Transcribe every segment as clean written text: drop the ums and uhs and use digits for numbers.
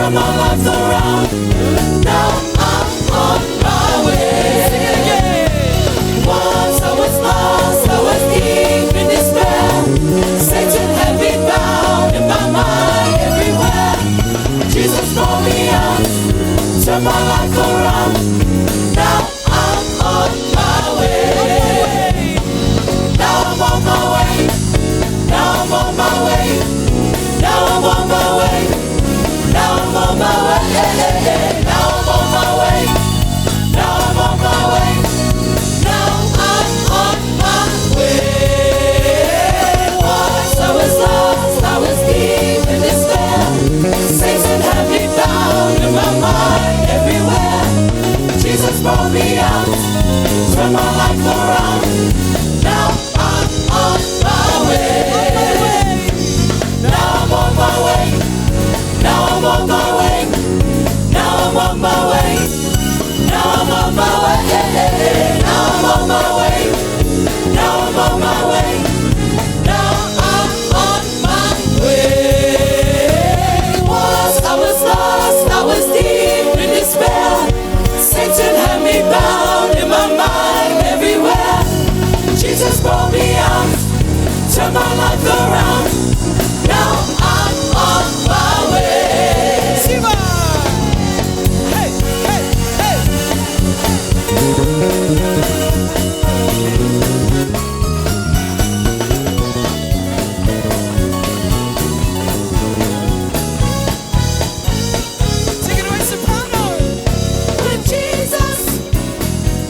turn my life around. Now I'm on my way. Once I was lost, I was deep in despair. Satan had me bound in my mind everywhere. Jesus brought me out, turned my life around. Now I'm on my way. Now I'm on my way. Now I'm on my way. Now I'm on my way. Now I'm on my way. Now I'm on my way. Now I'm on my way. Now I'm on my way. Once I was lost, I was deep in despair. Satan had me bound in my mind everywhere. Jesus brought me out, turned my life around. Now I'm on my way. Now I'm on my way. Now I'm on my way. Now I'm on my way. Now I'm on my way. Now I'm on my way. Now I'm on my way. Now I'm on my way. Once I was lost, I was deep in despair. Satan had me bound in my mind everywhere. Jesus brought me out, turned my life around. Now I'm on my way. Shiva! Hey, hey, hey! Take it away, soprano! With Jesus,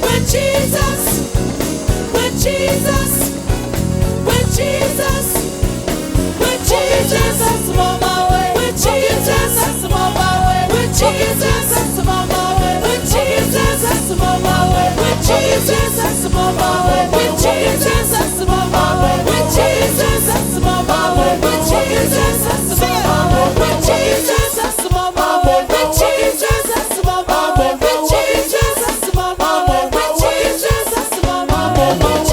with Jesus, with Jesus, with Jesus, with Jesus, I'm on my way. With Jesus, I'm on my way. With Jesus, I'm on my way. With Jesus, I'm on my way. With Jesus, I'm on my way. With Jesus, I'm on my way. With Jesus, I'm on my way. With Jesus, I'm on my way. With Jesus, I'm on my way. With Jesus, I'm on my way. With Jesus, I'm on my way. With Jesus, I'm on my way. With Jesus, I'm on my way. With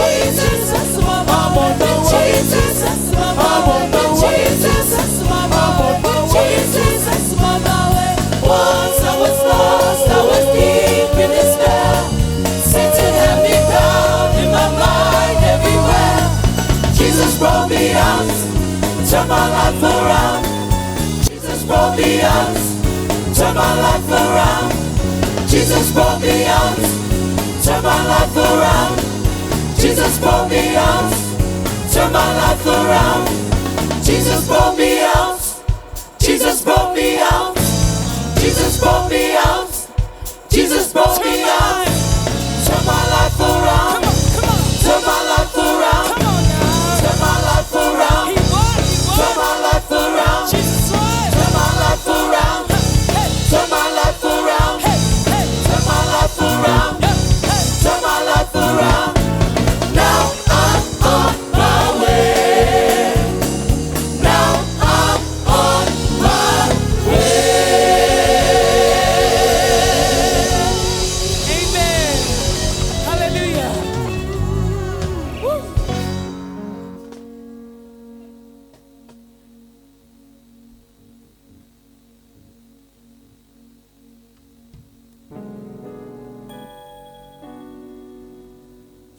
Jesus, I'm on my way. With Jesus, I'm on my way. With Jesus, I'm on my way. Once I was lost, I was deep in despair. Satan had me bound in my mind everywhere. Jesus brought me out, turned my life around. Jesus brought me out, turned my life around. Jesus brought me out, turned my life around. Jesus brought me out, turned my life around. Jesus brought me out. Jesus brought me out. Jesus brought me out. Jesus brought me out. Turn my life around. Turn my life around. Turn my life around. Turn my life around. Turn my life around. Turn my life around. Turn my life around. Turn my life around. Now I'm on my way. Now I'm on my way. Amen. Hallelujah. Woo.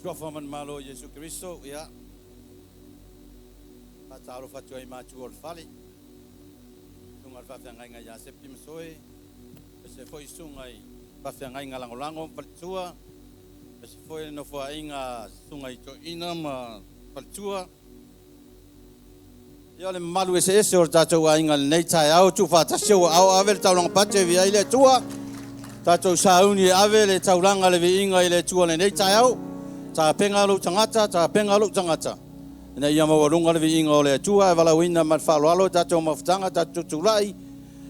Suafaman malo Yesu Kristo ya pataro fatua imatu ol fali tungal fafiangai ngai ya septim soe se foi sungai fafiangai ngalangolango patua se foi no foi inga sungai to inama patua ya le malu ese or tato inga nei tai au tu fa tasio au avel taulanga pate via ile tua tato sauni avel taulanga le inga ile tua nei tai au ta pengalu tangata ta pengalu tangata na ia mawalunga le inga ole tua vala wina mat falo tato mafutanga tato tulai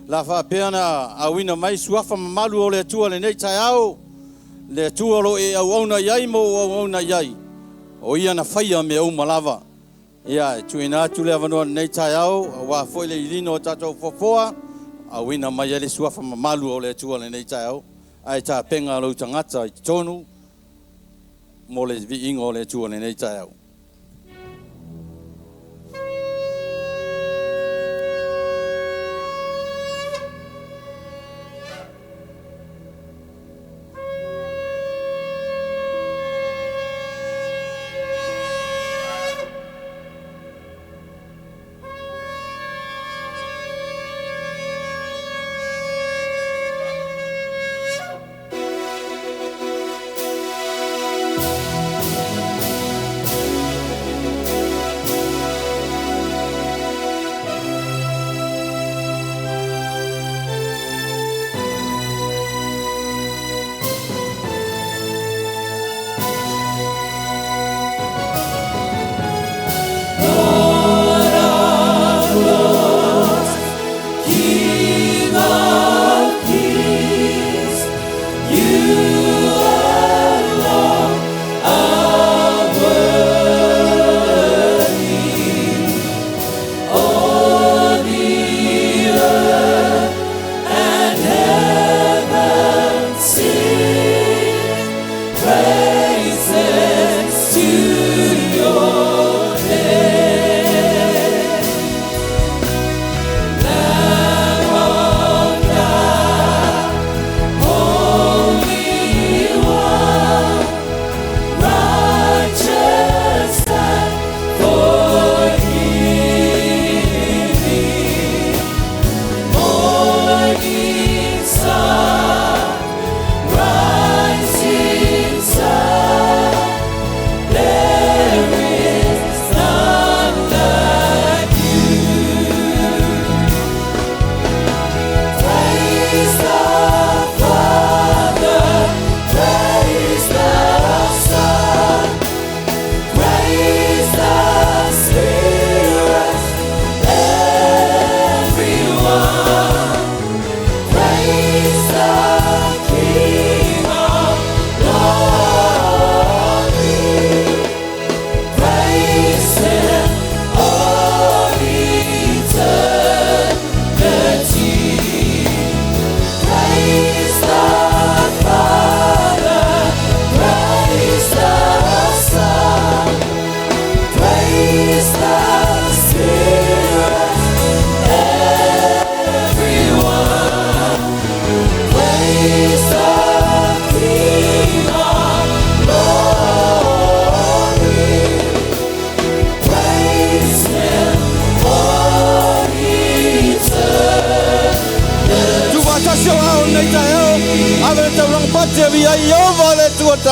la fa pena a wina mai suafa malu ole tua le nei tai au le tua lo e au ona yai mo ona yai o ia na faia me o malava ia tuina tu le vano nei tai au wa foi le lino tato fofoa a wina mai le suafa malu ole tua le nei tai au ai ta pengalu tangata i tonu mo le vi ingo le tua nei tai au.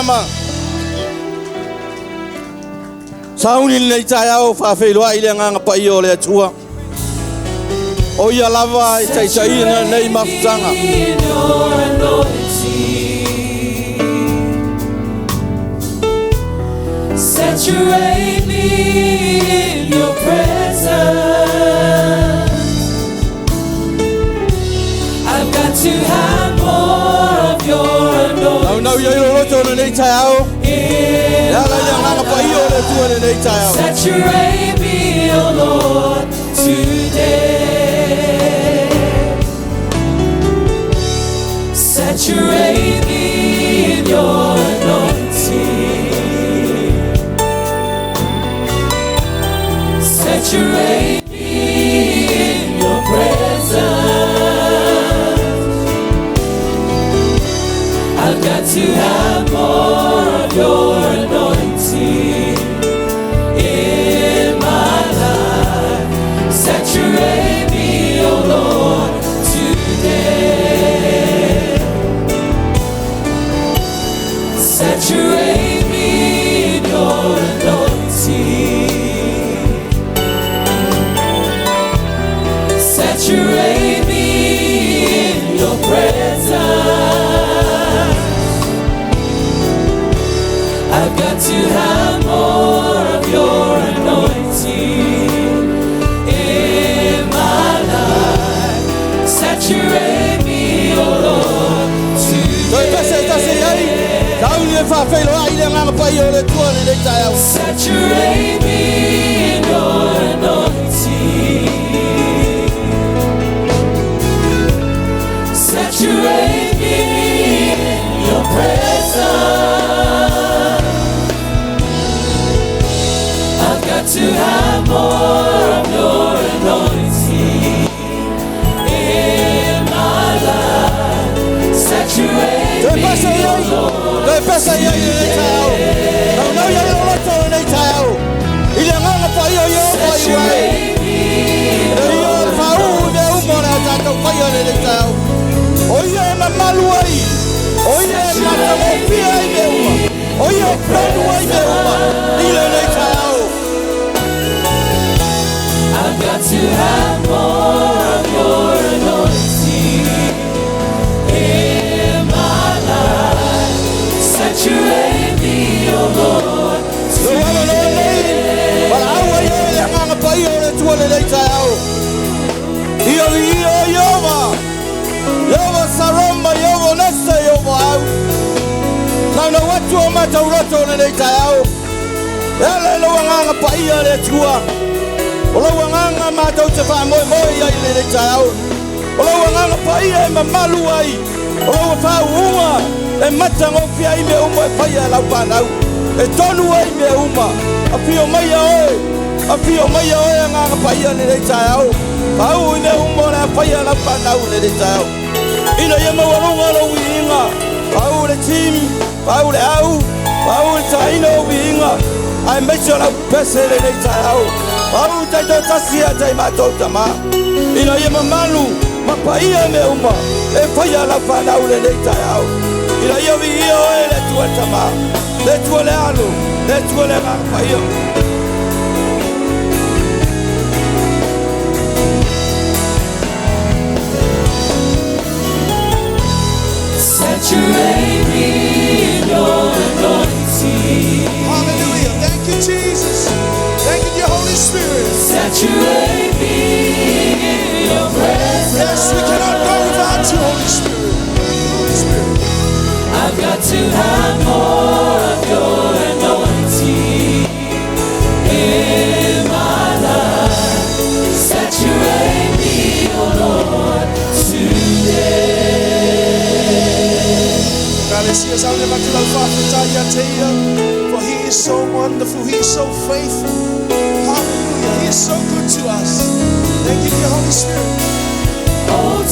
ma. Sauni nei tai au FE'ETAU nganga pa i o le atua. O ia lava e tai tai nei mafutanga. Saturate me in your presence. I've got to have more of your anointing. No, you don't need to Saturate me, oh Lord, today. Saturate me in your anointing. Saturate me in your presence. I've got to have more of your anointing in my life. Saturate me, oh Lord, today. Saturate me in your anointing. Saturate me in your presence. I've got to have more of your anointing in my life. Saturate me, oh Lord, today. Saturate me in your anointing. Saturate me in your presence. I've got to have more of your anointing in my life. Saturate me, oh Lord. Saturate me I've got to have more of your anointing in my life. Saturate me, oh Lord, I make sure I pass it in a child. I will take the Tassia, my daughter. In a Yamamalu, Mapaia Meuma, a fire la Fana in a child. In a Yavi, let's Watama, let's Walalo, let's Walama Fire. Saturate me in your anointing. Hallelujah. Thank you, Jesus. Thank you, your Holy Spirit. Saturate me in your presence. Yes, we cannot go without you, Holy Spirit. Holy Spirit. I've got to have more of your anointing in my life. Saturate me, oh Lord, today. For he is so wonderful, he is so faithful. Hallelujah, he is so good to us. Thank you, your Holy Spirit. Oh,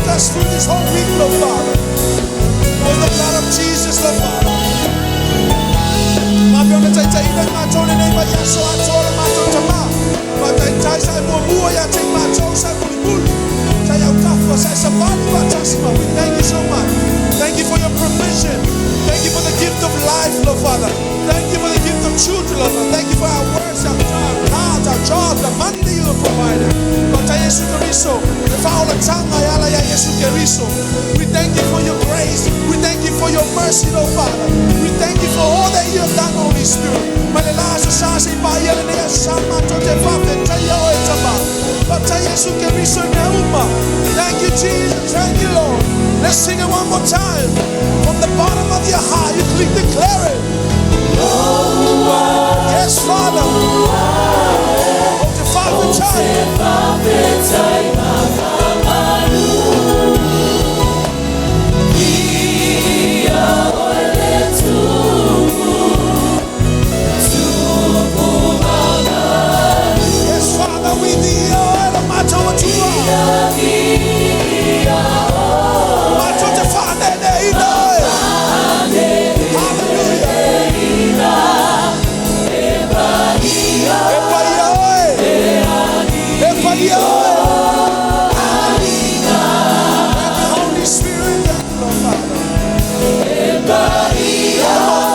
with us through this whole week, Lord Father. With the blood of Jesus, Lord Father. We thank you so much. Thank you for your provision. Thank you for the gift of life, Lord Father. Thank you for the gift of children, Lord Father. Thank you for our works, our time, cards, our jobs, the money that you have provided. Lord Yesu Keriso, the foul tanga yala ya Yesu Keriso. We thank you for your grace. We thank you for your mercy, Lord Father. We thank you for all that you have done, Holy Spirit. Malela sasa pa yele ne sama tote prophet tayo etaba. Lord Yesu Keriso Leauma. Thank you, Jesus. Thank you, Lord. Let's sing it one more time. From the bottom of your heart, you can declare it. Yes, Father. Yes, Father, we need your matter what you Holy Spirit, Lord Father.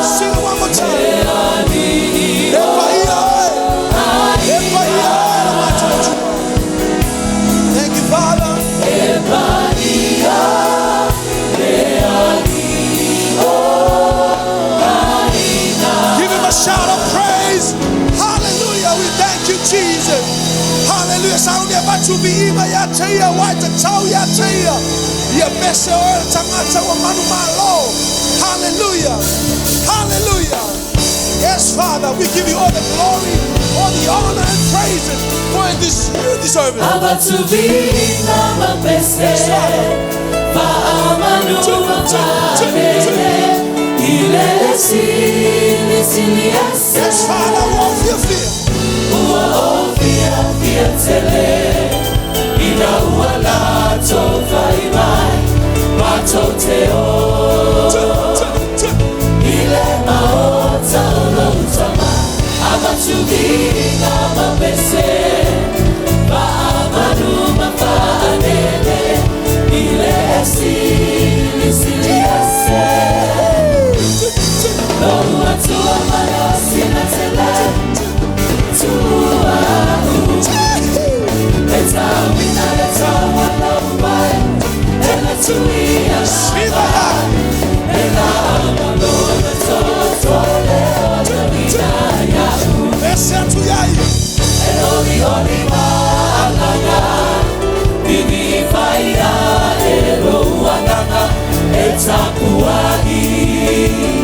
Sing it one more time. Thank you, Father. Give him a shout of praise. Hallelujah. We thank you, Jesus. Hallelujah. Sound about to be ima ya tea, white and tau ya tea. Ya bese oil tangata wa manu malo. Hallelujah. Hallelujah. Yes, Father, we give you all the glory, all the honor and praises for this you deserve it. About to be nama bese. Fa amanu mafane. Ile sili ase. Yes, Father, won't you feel? FE'ETAU ina uala tofa imai matoteo ile maota ulotama abatubinga mapese maamanu mafanele ile sili ase no atua malosi na tele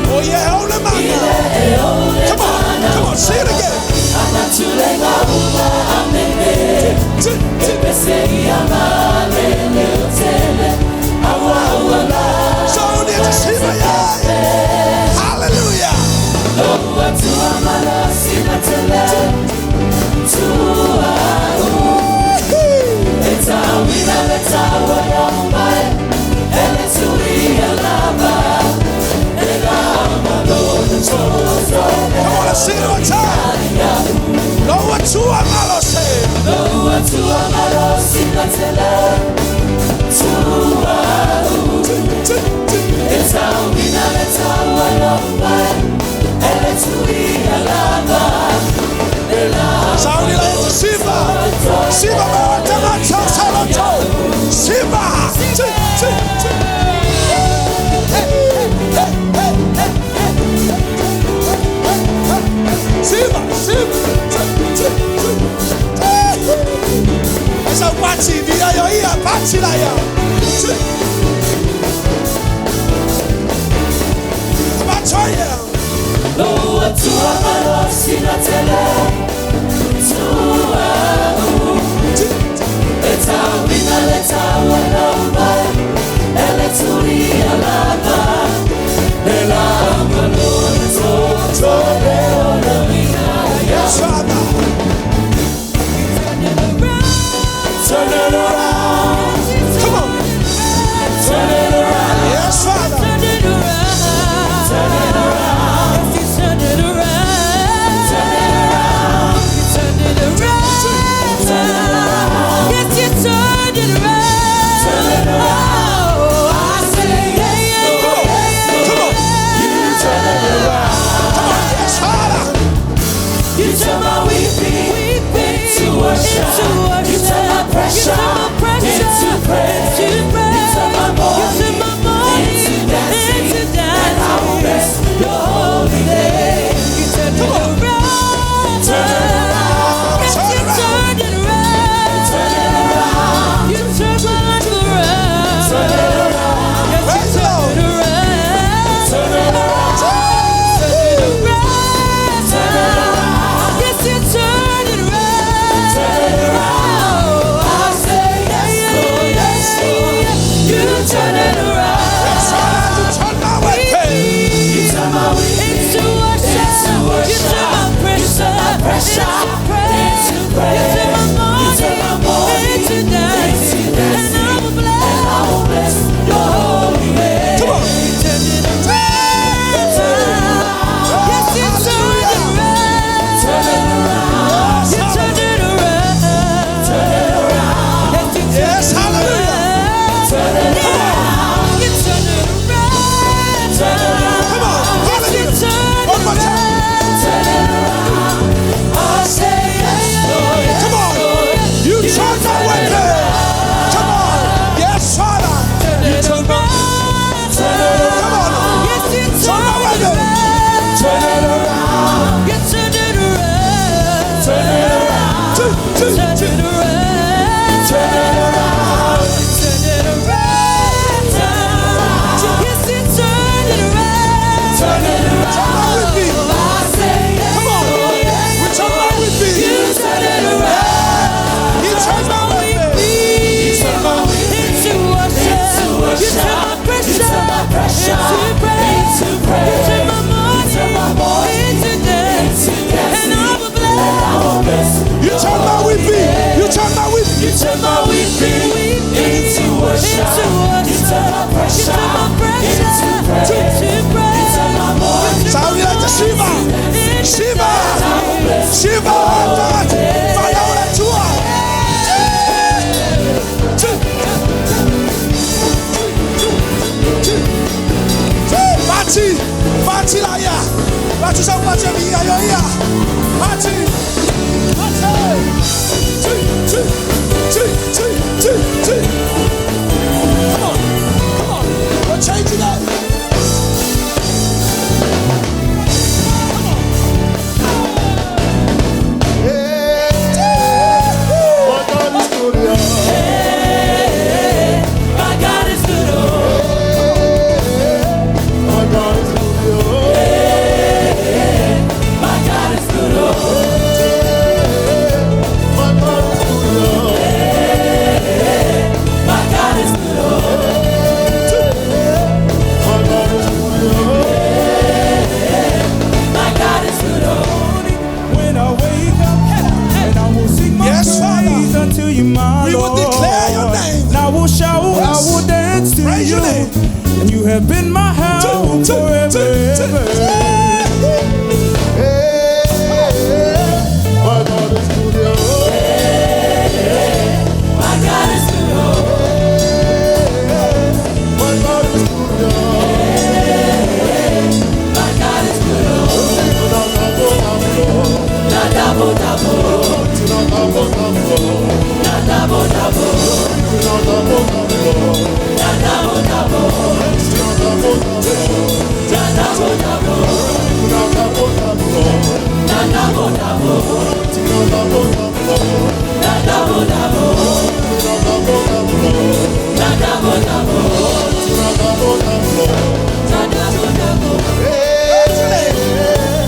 Oh yeah, hold them out. Come on, say it again. So near to see my eye. Hallelujah. Come on, let's sing it one time. No one to amalo say. No one to amalo sinatele. Sounding like Simba. Simba, Esa wachi via yo ia pachi la ya. Abatoya. No atua marosi na tele. Tua. FE'ETAU ina leta Laulala. Ele tuia lava. Ela amalona toto leona minaya. Shada. Turn it around. Come on.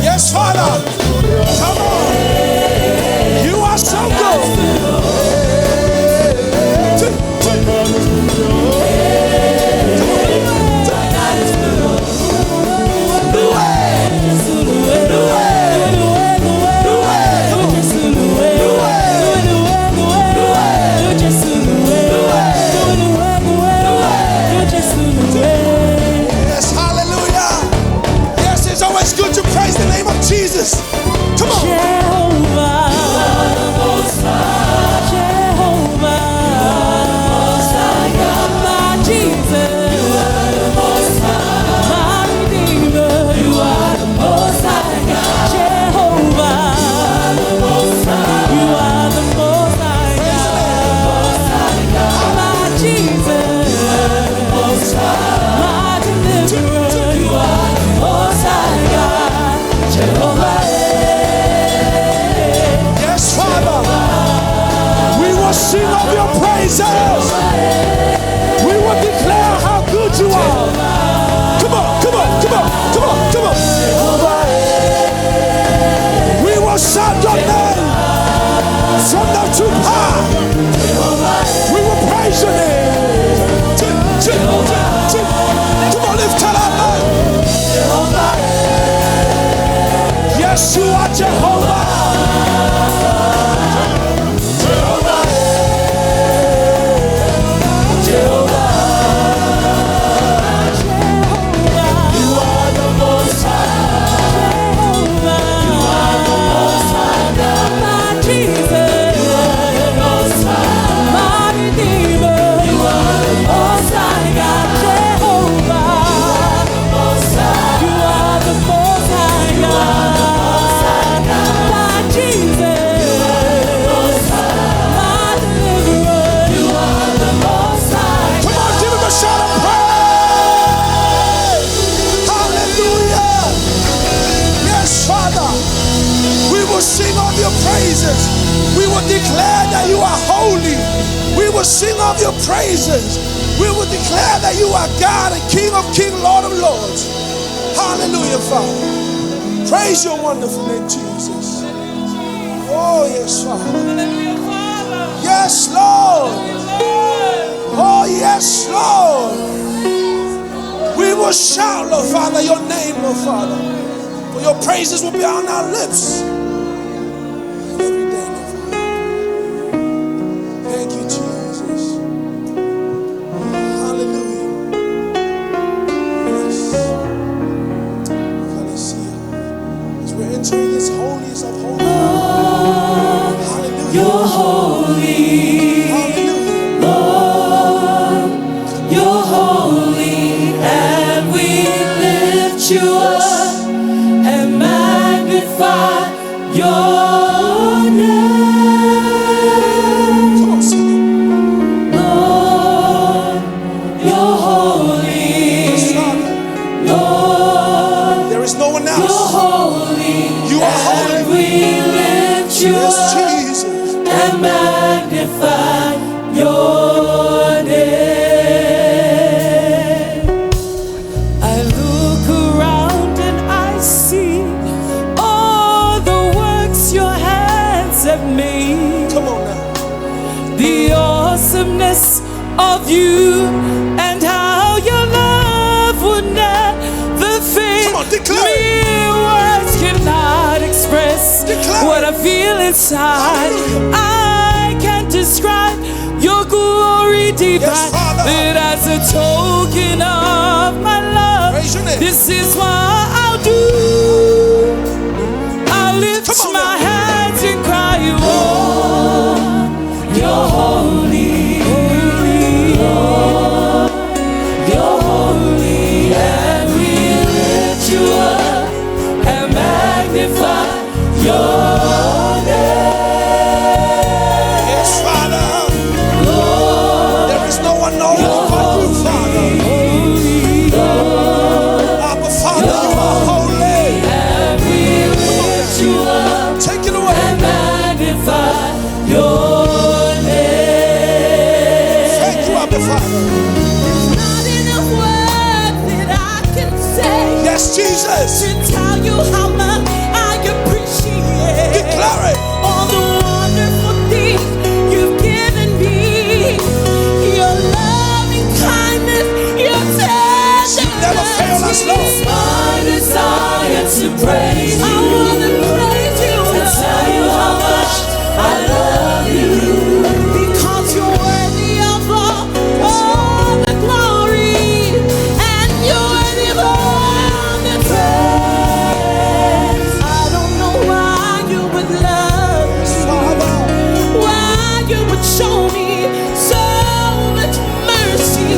Yes, Father. Come on. You are so Yes, hallelujah. Yes, it's always good to praise the name of Jesus. Come on. Jehovah, Jehovah, my Jesus, my Redeemer, you are the Most High God. Jehovah, you are the Most High God. My Jesus, my Deliverer, you are the Most High God. Jehovah. Yes, Father. We will sing of your praises. We will declare how good you are. Come on, come on, come on, come on, come on. We will shout your name from the too high. We will praise your name. Come on, lift it up. Yes, you are Jehovah. Jehovah, will declare that you are holy. We will sing of your praises. We will declare that you are God and King of kings, Lord of lords. Hallelujah, Father. Praise your wonderful name, Jesus. Oh, yes, Father. Yes, Lord. Oh, yes, Lord. We will shout, Lord Father, your name, Lord Father. For your praises will be on our lips. Every day, Lord Father. Thank you, Jesus. Hallelujah. Yes. Hallelujah. As we're entering his holiest of holies. Hallelujah. You're holy. Hallelujah. Lord, you're holy, and we lift you up and magnify your name. Come on, sing it. Lord, you're holy. Yes, Father. Lord, There is no one you're else. holy. You are and holy. we lift you Yes, up Jesus. and magnify your name. I look around and I see all the works your hands have made. Come on now. The awesomeness of you and how your love would never fade. Come on, declare it. Mere words cannot express Declare what it. I feel inside. Hallelujah. I can't describe your glory divine. Yes, Father. But as a token of my love, Praise your name. this is what I'll do. I'll lift Come on my now. hands and cry, oh, you're holy, Lord, you're holy, and we lift you up and magnify your name. Yes, Father. Lord, There is no one knows but you, Father. Abba, Father, you are holy. and we lift you up Take it away. and magnify your name. Thank you, Abba, Father. Not enough words that I can say Yes, Jesus. to tell you how much I appreciate Declare it. all the wonderful things you've given me. Your loving kindness, your tenderness. never fail us, Lord. It's my desire to praise you. I want to praise you and tell you how much I love you. Because you're worthy of all the glory, and you're worthy of all the praise. I don't know why you would love me, Father. why you would show me so much mercy,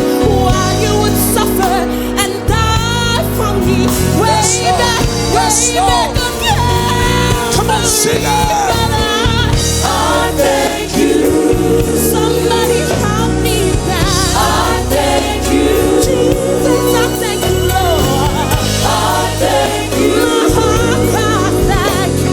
why you would suffer and die for me. Way Yes, Lord. back, Yes, way Lord. back again. Come on, sing it. I thank you. Somebody help me now. I thank you. Jesus, I thank you, Lord. I thank you. My heart cries, thank you.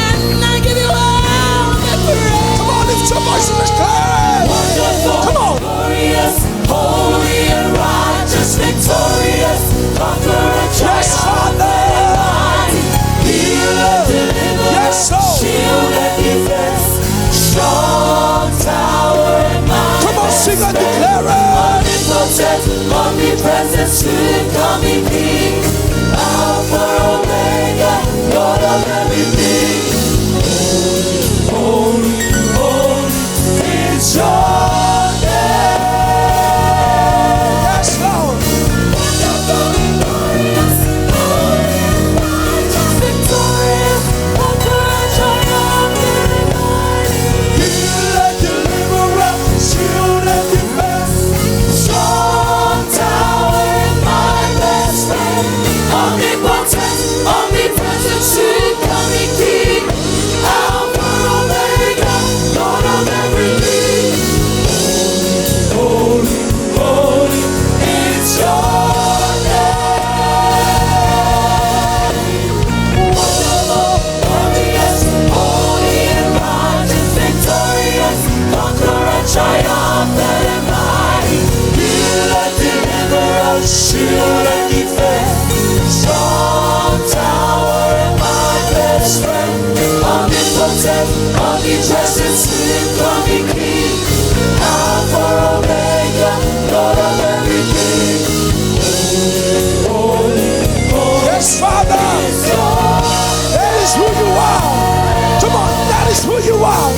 And I give you all the praise. Come on, lift your voice and declare it. Wonderful, Come on. glorious, holy and righteous, victorious, conqueror, Yes, Father. healer, deliverer, Yes, Lord. shield and defense, strong tower and mighty. Come on, sing and declare it. Omnipotent, omnipresent, soon coming King, Alpha, Omega, Lord of everything. Holy, holy, it's your name. Yes, Lord. Wonderful, glorious, holy, righteous, victorious, conqueror, triumphant, and mighty. Healer, deliverer, shield and defense. Strong tower and mighty. shield and defense, strong tower and my best friend, omnipotent, omnipresent, sweet, coming King, Alpha, Omega, Lord of everything. Holy, holy, Yes, Father. That is who you are. Come on, that is who you are.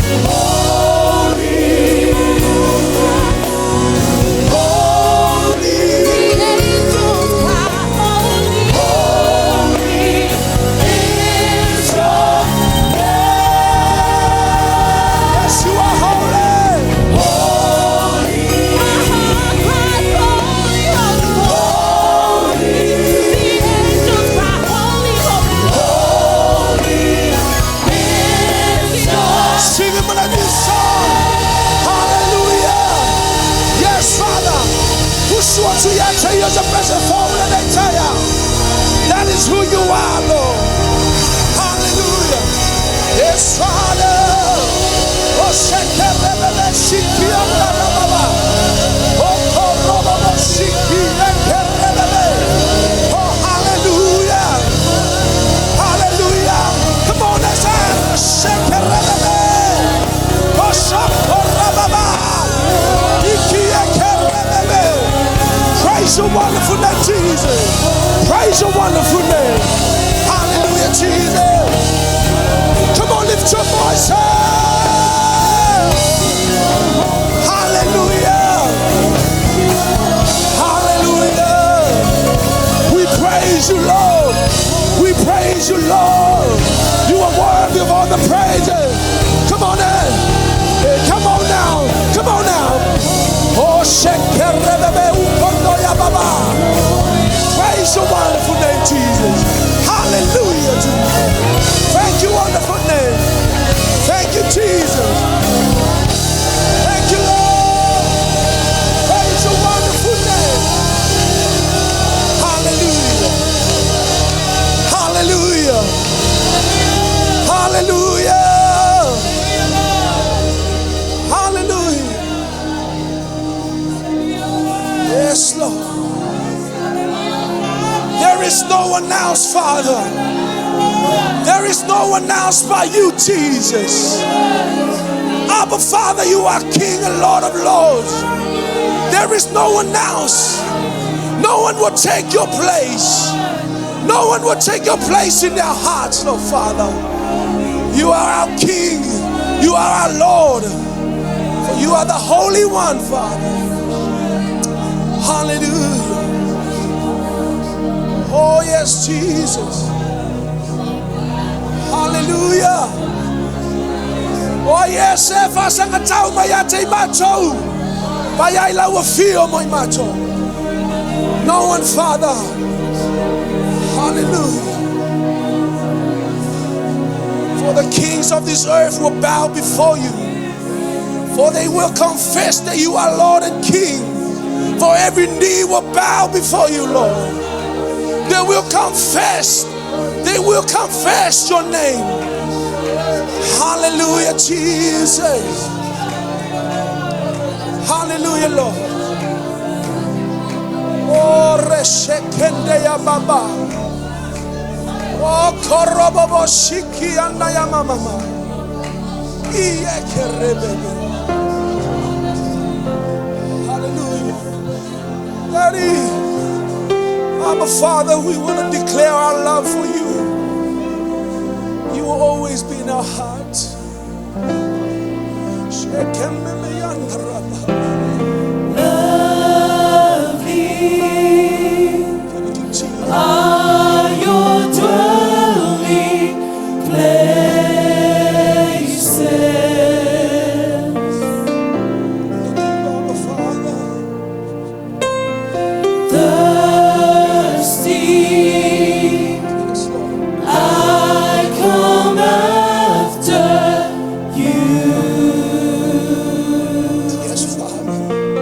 That is who you are, Lord. Hallelujah. Yes, Father. Oh, hallelujah. Hallelujah. Come on, let's praise your wonderful name, Jesus. Praise your wonderful name. Hallelujah, Jesus. Come on, lift your voice up. Hallelujah. Hallelujah. We praise you, Lord. We praise you, Lord. You are worthy of all the praises. Come on in. Come on now. Come on now. Oh, praise your wonderful name, Jesus. Hallelujah, Jesus. Thank you, wonderful name. Thank you, Jesus. Thank you, Lord. Praise your wonderful name. Hallelujah. Hallelujah. Hallelujah. Hallelujah. Yes, Lord. There is no one else, Father. There is no one else but you, Jesus. Abba, Father, you are King and Lord of Lords. There is no one else. No one will take your place. No one will take your place in their hearts, Lord, Father. You are our King. You are our Lord. For you are the Holy One, Father. Hallelujah. Oh, yes, Jesus. Hallelujah. Oh, yes, Efa sangatau mayate macho. Bayaila wa feel my macho. No one, Father. Hallelujah. For the kings of this earth will bow before you. For they will confess that you are Lord and King. For every knee will bow before you, Lord. They will confess. They will confess your name. Hallelujah, Jesus. Hallelujah, Lord. Oh, reshekende ya baba. Oh, korobobo shiki anda ya mama. Iye kerebebe. Hallelujah. Daddy, Abba, Father, we want to declare our love for you. You will always be in our hearts. Are your dwelling places. Thirsty, I come after you. Yes, Father.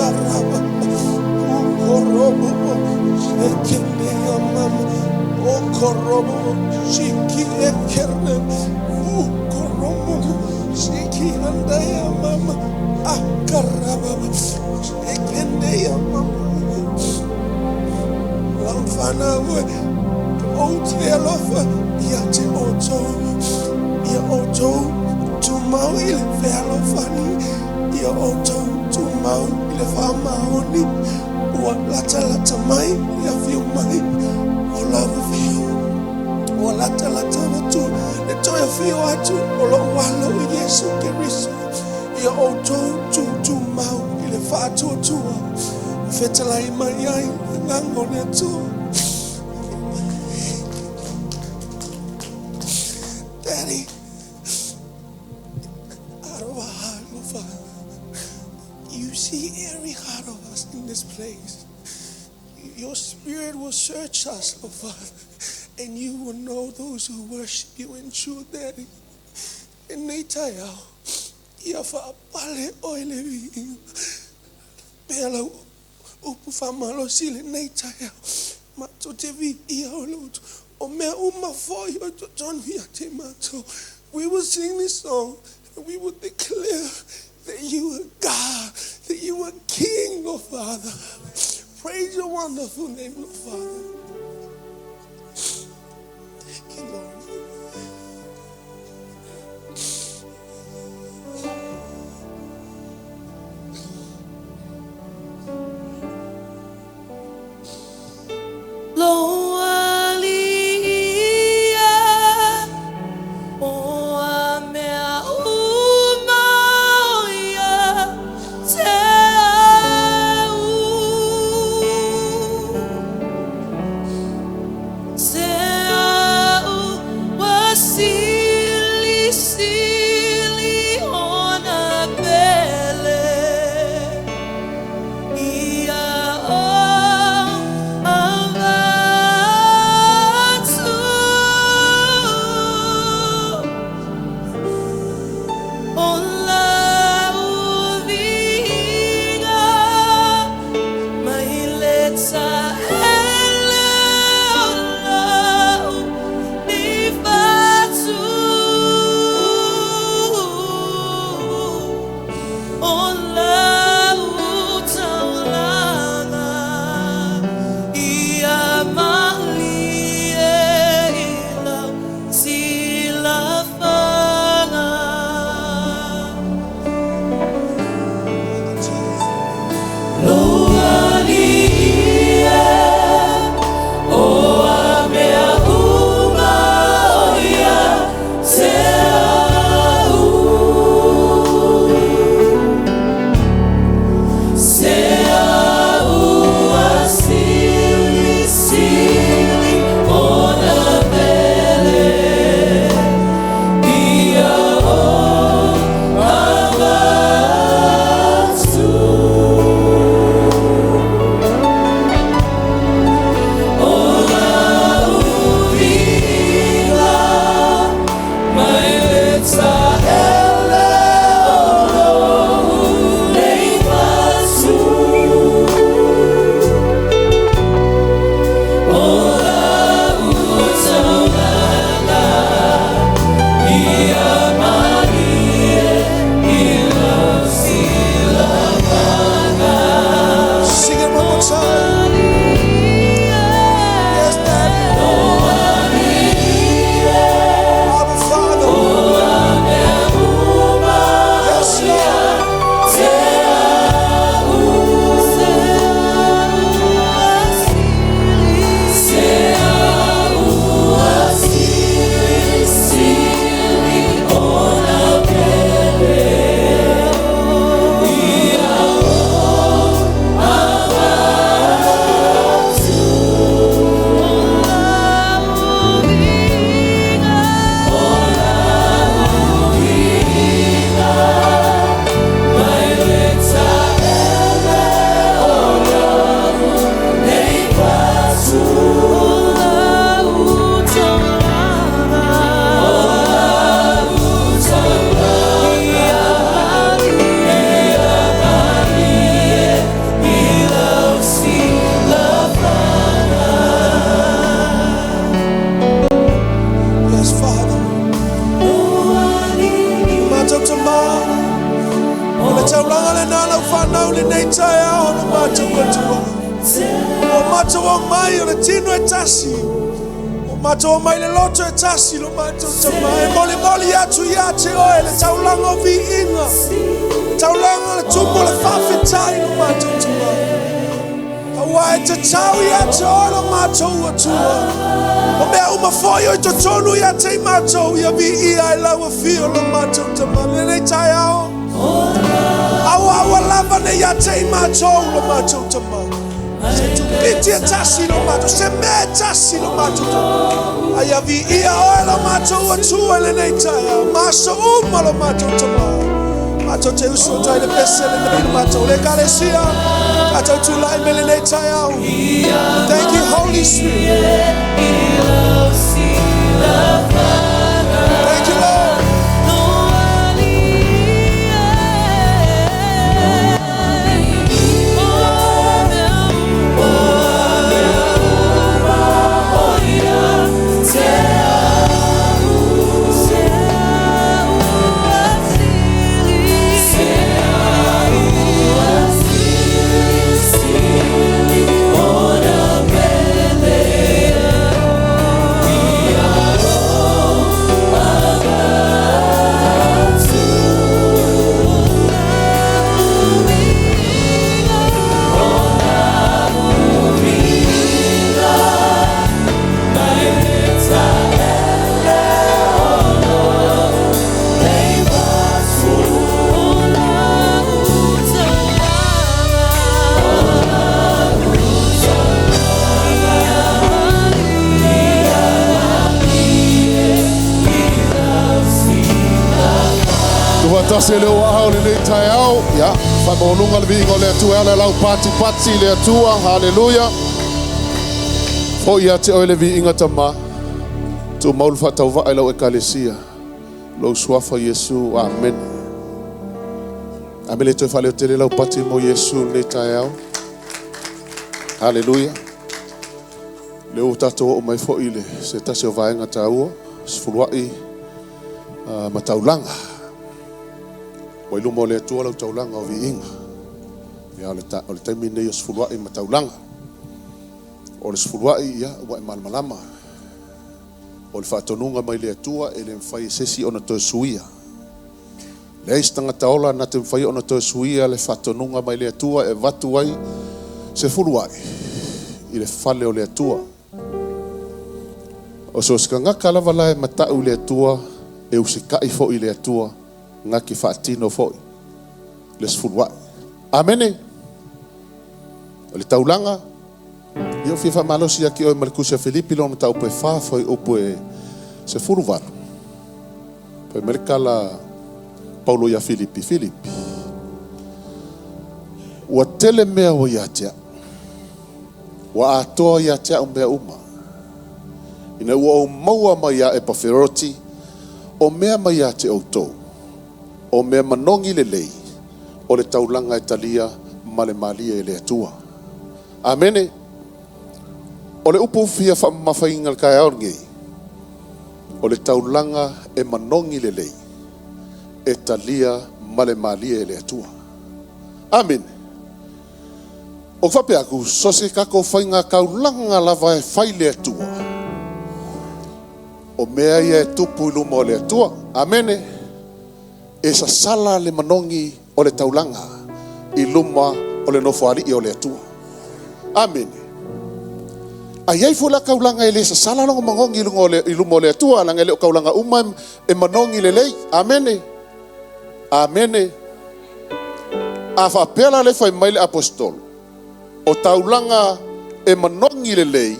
Akaraba. Ukorobo. Ekende mama. Okorobo. Shiki ekerne. Ukorobo. Shiki andaya mama. Akaraba. Ekende mama. Lamfana we. Otelofa. Yate oto. Ya oto. Tumau ile velo fani. Ya oto. Tumau ile fama oni. Wa lata mai. Ya fiu mai. O love of you. O lata watu. Le toya fiu watu. O lo wala o Yesu Kiristo. Ya oto. Tumau ile fatu tua. Fetela imayai. Ngangone tu. Daddy. You see every heart of us in this place. Your spirit will search us, oh Father, and you will know those who worship you in truth, Daddy. And INTERPRETOR, iafa pale oile pela upufamalo sile INTERPRETOR, matotevi iaolutu ome umafoyo totonvia temato. We will sing this song and we will declare that you are God, that you are King, oh Father. Praise your wonderful name, oh Father. Thank you, Lord. taulanga le nana whanau le nei tai ao na mātou atua. O mātou o mai o le tino e tasi. O mātou o mai le loto e tasi lo mātou tamai. E moli moli atu ia te oe le taulanga o vi inga. Le taulanga le tupo le whawhetai lo mātou tamai. Awa e te tau ia te oe lo mātou atua. O mea umawhoi o i to tonu ia te mātou ia vi ia e laua fio lo mātou tamai. Le nei tai ao. Awa lava ne ia te mātou lo mātou tamai. Se tu piti e tasi lo mātou, se me tasi lo mātou. Aia vi ia oe lo mātou atua le nei taia. Maso uma lo mātou tamai. Mātou te usu o tai le pese le nei lo mātou. Le kalesia, mātou tu lai me le nei taia. Thank you, Holy Spirit. Thank you, Lord. Tase leo ao le nei tai ao, ya, whamonunga le vingo le atua le lau pati le atua, Halleluiah. O ia te oe le vinga tama, tu maulu whatau wa lau ekalesia, lau suafa Yesu, amen. Amele toi whaleo te le lau pati mo Yesu nei tai ao, Halleluiah. Leo tato o mai fo ile, se tase o vaenga taua, sfuluai mataulanga. O ilumo le atua lau taulanga o vi inga. Ia o le taimi nei o sfuluai mataulanga. O le sfuluai ia ua e malamalama. O le whaatonunga mai le atua e le mwhai sesi ona toe suia. Le eis tangata ola na te mwhai ona toe suia le whaatonunga mai le atua e watu ai se fuluai. I le whale o le atua. O so skangaka lava lai matau le atua e usikai fo i le atua. Ngaki whaatino foi. Les fulwa. Amene. O le taulanga. Ia o fifa malosi aki o malikusia Filipi lo na tau pe wha foi opo e se fuluwaru. Pe merikala Paulo ia Filipi. Ua tele mea o iatea. Ua atoa iatea o mea uma. Ina ua o maua mai a e paferoti. O mea mai a te autou. O mea manongi le lei, o le taulanga e talia ma le malia e le atua. Amene. O le upu fia whamawhainga le kai aorngei. O le taulanga e manongi le lei, e talia ma le malia e le atua. Amen. O whape aku, sose kako whainga kaulanga lava e whai le atua. O mea ia e tupu iluma o le atua. Amene. E sa sala le manongi o le taulanga i luma o le nofoari i o le atua. Amen. Ai ai fula kaulanga e le sa sala longo mangongi i luma o le atua langa le o kaulanga uma e manongi le lei. Amen. Amen. A whapela le whai mai le apostol o taulanga e manongi le lei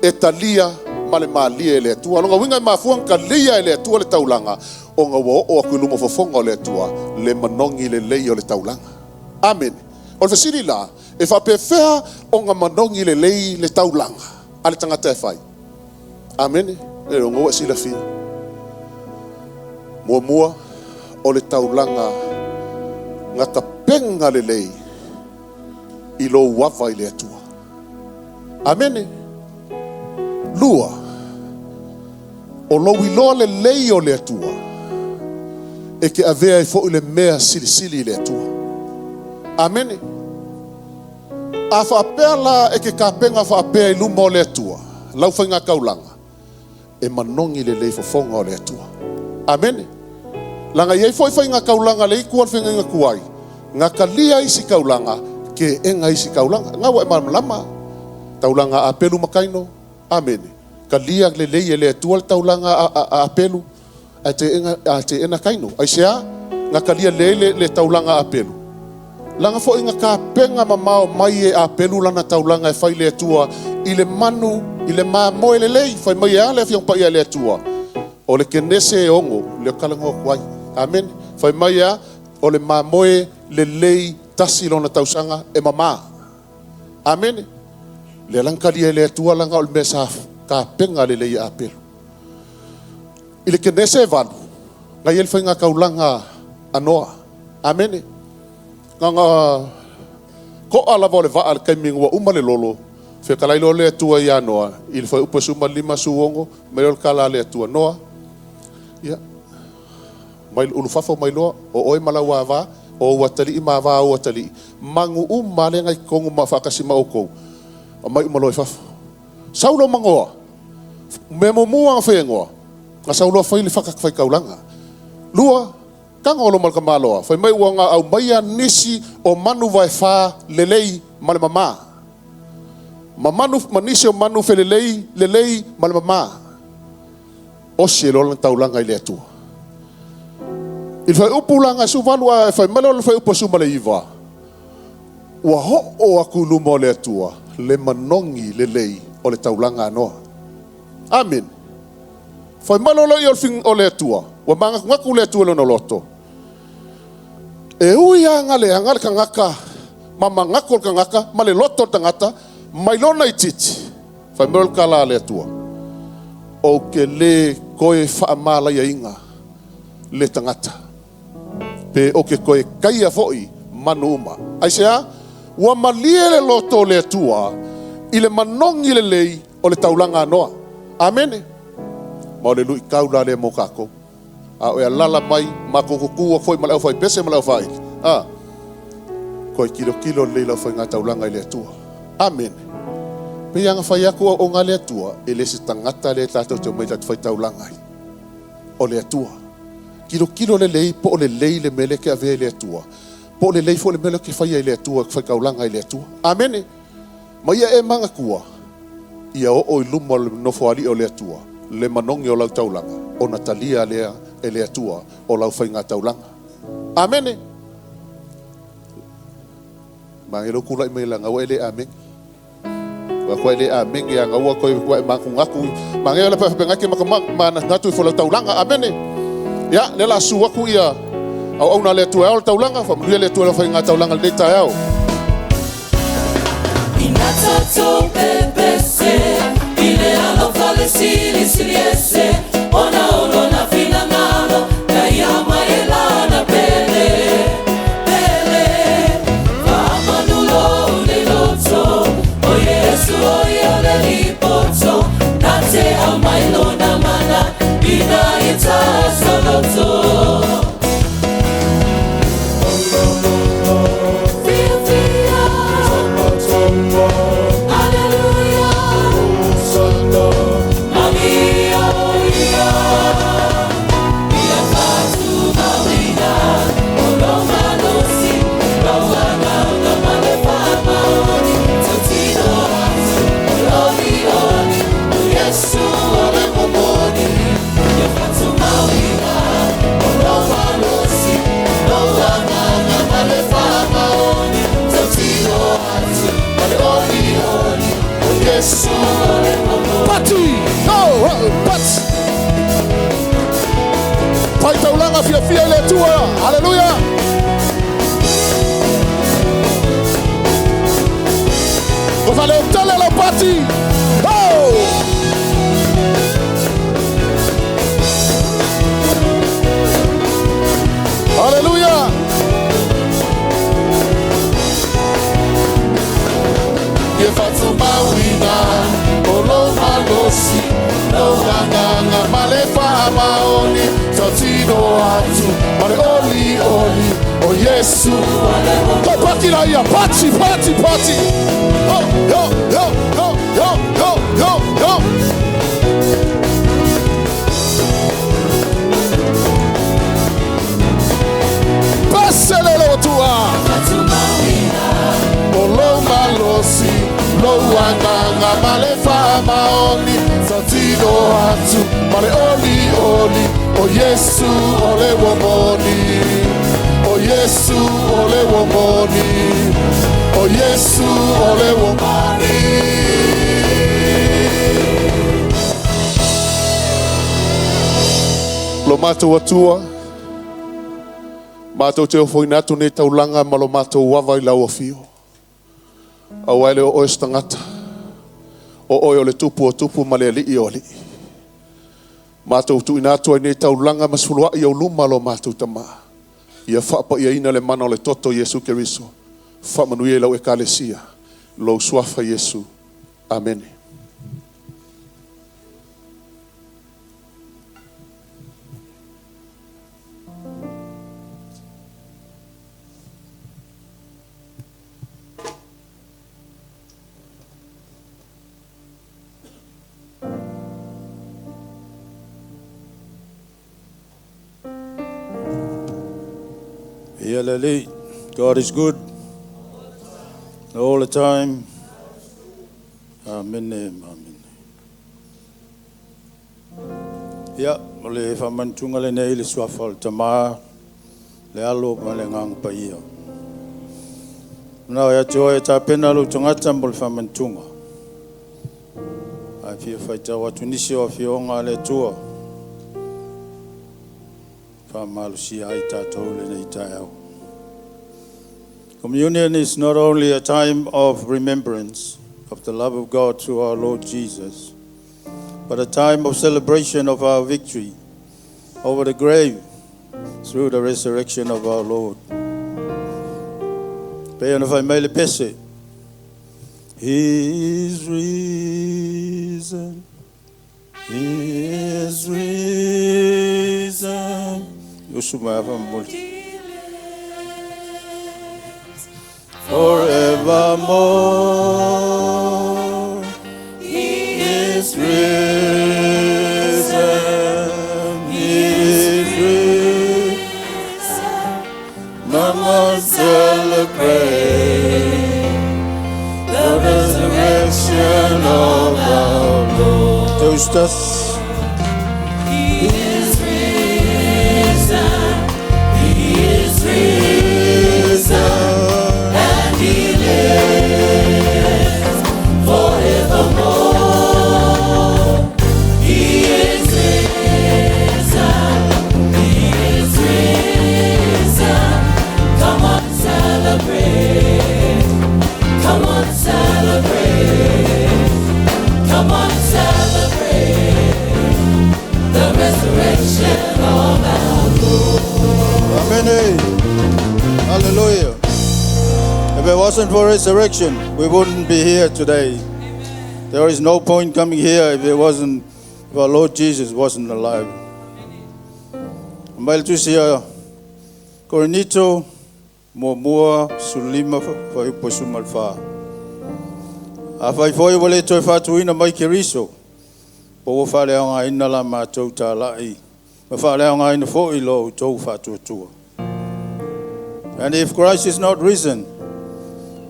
e talia ma le malia e le atua. Longa winga i mafuang ka lia e le atua le taulanga o ngā o aku luma fofonga o le atua le manongi le lei o le taulanga. Amen. O le fasiri la e whapewhea o ngā manongi le lei le taulanga a le tangata e whai. Amen. E o ngā sila fia. Mua o le taulanga ngā tapenga le lei i lo wawa i le atua. Amen. Lua o lo wilo le lei o le atua e ke avea I fo ile mea silisili le tua. Amene. A whaapea la e ke kāpenga whaapea I luma o le tua. Lau whainga kaulanga. E manongi le lei fofonga o le tua. Amene. Langa iei foi whainga kaulanga le ikuan whainga inga kuai. Ngā kalia isi kaulanga ke enga isi kaulanga. Ngā wa e marmalama. Taulanga a pelu makaino. Amene. Kalia le lei e le tua le taulanga a pelu. A te ena kaino. Aisea. Ngā kalia le taulanga a pelu. Langa fo inga ka penga mamao mai e a pelu lana taulanga e whai le tua I le manu, I le maa moe le lei, whai mai a le fiong pai a le tua. O le kenese e ongo, le kalango kwai. Amen. Whai mai a, o le maa moe le lei tasi lona tausanga e mama. Amen. Le langkali e le tua langa o le mesa ka penga le lei a pelu. I le kenese e vanu, ngai el whainga kaulanga anoa. Amen. Nganga ko ala vole va al kaimingo uma le lolo fe kala ilo le tua ia noa il foi upa suma lima suongo me ol kala le tua noa ya mai ulu fafo mai lo o oi malawa va o watali ima va o watali mangu le ngai kongu ma fakasima oko mai malo fafo saulo mangoa me mo mua fe ngoa ka saulo foi le fakak fai kaulanga lua kanga olo malka maloa, fai mai wanga au maia nisi o manu vai fa lelei male mama. Mamanu manisi o manu fe lelei male mama. O sielo lang taulanga ile atua. Il fai upulanga su valua, fai malo fai upo su male iwa. Ua ho o aku lumo le atua, le manongi lelei o le taulanga anoa. Amen. Fai malo lo iol fing o le atua. Wa manga ngaku le atua lono loto. E ui angale kangaka, mama ngakol kangaka, male loto tangata, mailona I titi. Fai merol kala le atua. O ke le koe whaamala ia inga, le tangata. Pe o ke koe kaia foi, manu uma. Aisea, ua malie le loto le atua, I le manongi le lei o le taulanga anoa. Amene. Ma le lui kaula le mokako. A o lala mai makokukua foi malau fai pese malau fai. Koi kilo le la fai ngata ulanga ile tua. Amen. Pe yang fai aku o ngale tua ele se tangata le tato te mai tat fai taulanga. O le tua. Kilo le po le le mele ke ave le tua. Po le fo le mele ke fai ile tua fai kaulanga ile tua. Amen. Mai e manga kua. Ia o lumo no foali o le tua. Le manongi o lau taulanga. O Natalia lea ele atua o lau whainga taulanga. Amene. Mangelo kula I meilanga wa ele amen. Wa kwa ele amen ya ngawa koe kwa makungaku. Mangelo pa pengake makamak mana ngatu I folau taulanga. Amene. Ya lela suwaku ia. Au na le atua o taulanga. Famulia le atua lau whainga taulanga le tayao. Inatato pepese ile alofa le siliese ona olona fina malo na yama elana pele vamanulo le loto o Yesu o yole lipoto nate amailona mana ina ita soloto Pai taulanga fia le tua. Halleluiah. Go fale tale la pati. Oh! Halleluiah. Ye fatu mawina, olo malosi, no ganga malefa maoni, totino atu, male Yesu. Go party la ia, party, party, party. Yo, yo, yo, yo, yo, yo, yo, yo. Passelelo tua. Olo malosi, lo wanga malefa maoni, santino hatu, male oli oli. O Yesu ole womoni. O Yesu ole womoni. O Yesu ole womoni. Lo mato atua. Mato te ofoi natu ne taulanga malo mato wawa I lau afio. Awaile o estangata. O oi le tupu o tupu male li I oli. Mato tu inatu ai ne taulanga masulua I au luma lo mato tama. Ia whapa ia ina le mana o le toto Yesu Keriso. Whamanuia lau ekalesia. Lo suafa Yesu. Amen. Hallelujah. God is good all the time. Amen. Amen. Ya, le famantunga le nei le swafal tama le alo ma le ngang pa ia. Na ya joy ta pena lo tungata mbol famantunga. A fia FE'ETAU atu nisi o fionga le tua. Famalu si ai tatou le nei taiau. Communion is not only a time of remembrance of the love of God through our Lord Jesus, but a time of celebration of our victory over the grave through the resurrection of our Lord. Peana fai mai le pese. He is risen. He is risen. Yusuma famuli. Forevermore, He is risen, He is risen. None must celebrate the resurrection of our Lord. Justus. He is risen, He is risen. Hallelujah. If it wasn't for resurrection, we wouldn't be here today. There is no point coming here if our Lord Jesus wasn't alive. Mbali tusia Coronito mua sulima fa iposu malfa. Afai foi wale toi fatuina mai keriso. Po fa le nga ina la ma tota lai. Ma fa le nga ina fo ilo to fatu tua. And if Christ is not risen,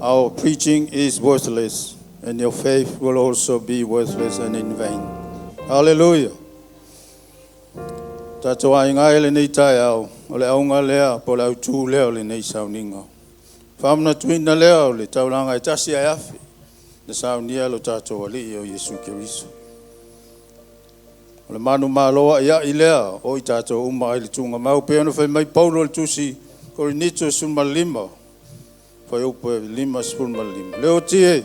our preaching is worthless, and your faith will also be worthless and in vain. Hallelujah. Tatua inga ele nei taiau, ole aunga lea, po lau tū leo le nei sauninga. Whamna tuina leo le taulanga e tasi ai afi, le saunia lo tatua li o Yesu Keriso. Ole manu maloa ia I lea, o I tatua uma ai le tunga mau, peano fai mai Paulo le tusi, Coronito suma lima, fai upo lima suma lima. Leo tie,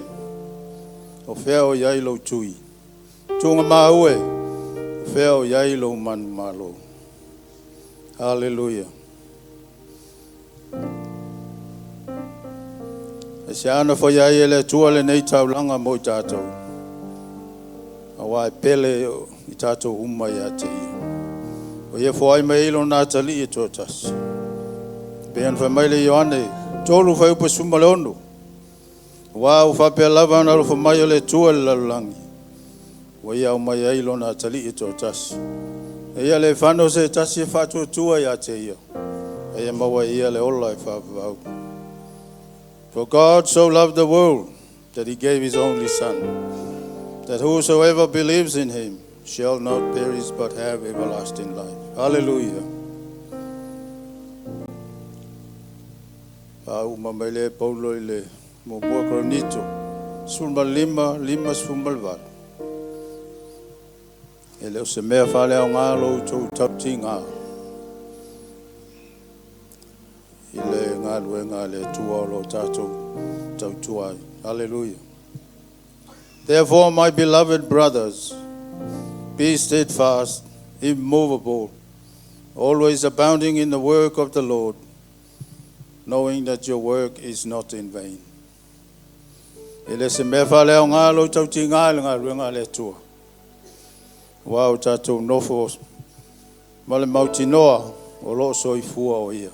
o fea o iai lo tui. Tunga maue, o fea o iai lo manu malo. Halleluiah. E se ana fai iai ele tua le nei taulanga mo I tātou. Awa e pele I tātou uma ia te ia. O ia fai mai ilo nātali e tō tasi. Pean Family Yohane, Tolu Faipa Sumalono. Wow, Fapia Lavana of Mayole Tualangi. We are my Ailona Tali Totas. Eyale Fano se Tassi Fatu Tuayate. I am away all life. For God so loved the world that he gave his only Son, that whosoever believes in him shall not perish but have everlasting life. Hallelujah. Mamele Paulo ile Mobua Cronito, Sumbal Lima Sumbalval. Ele se mea fale au ngalo to taptinga. Ile ngalo ngale tuolo tato tautuai. Hallelujah. Therefore, my beloved brothers, be steadfast, immovable, always abounding in the work of the Lord, knowing that your work is not in vain. Ele se mea fale au ngalo tautinga ngalo ngale tua. Wow, tato nofo male mautinoa o lo soifua o ia.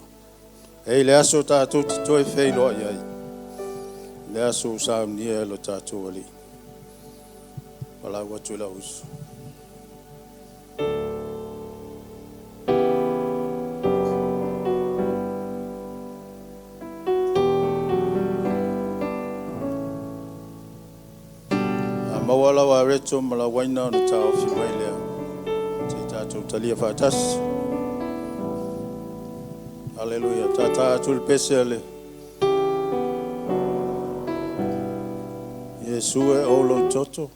Ei le aso tato toi feilo ia. Le aso sa nia lo tato ali. Wala watu la usu. Mawala wa reto mala waina na tau fi wailea. Tato talia fatas. Hallelujah. Tata tulpesele. Yesue olo toto.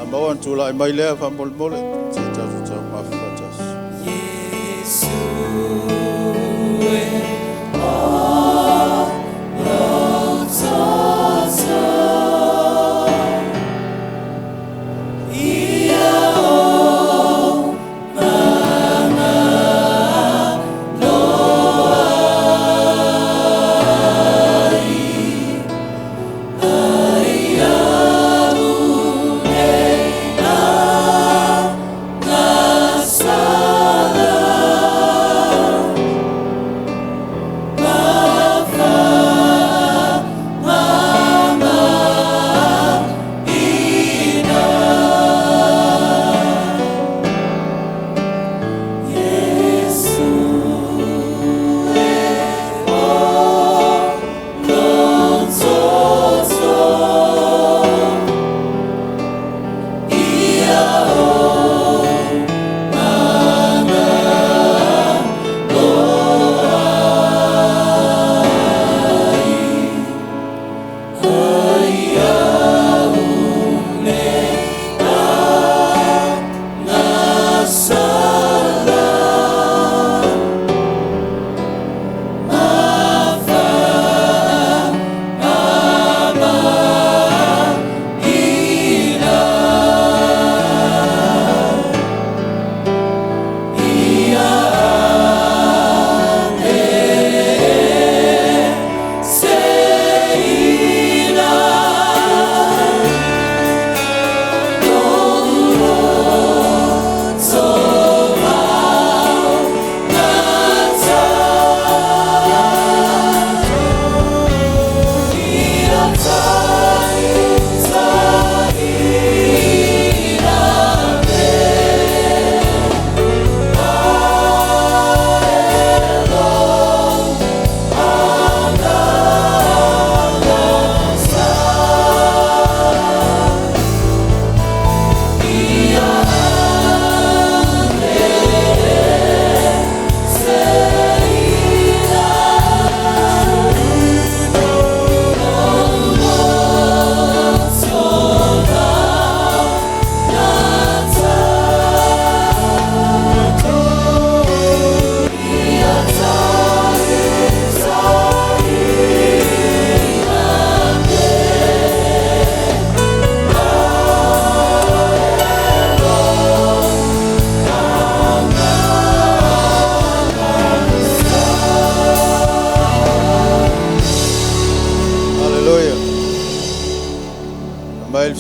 Amawan tula mailea fa molmole. Tato tau mafatas.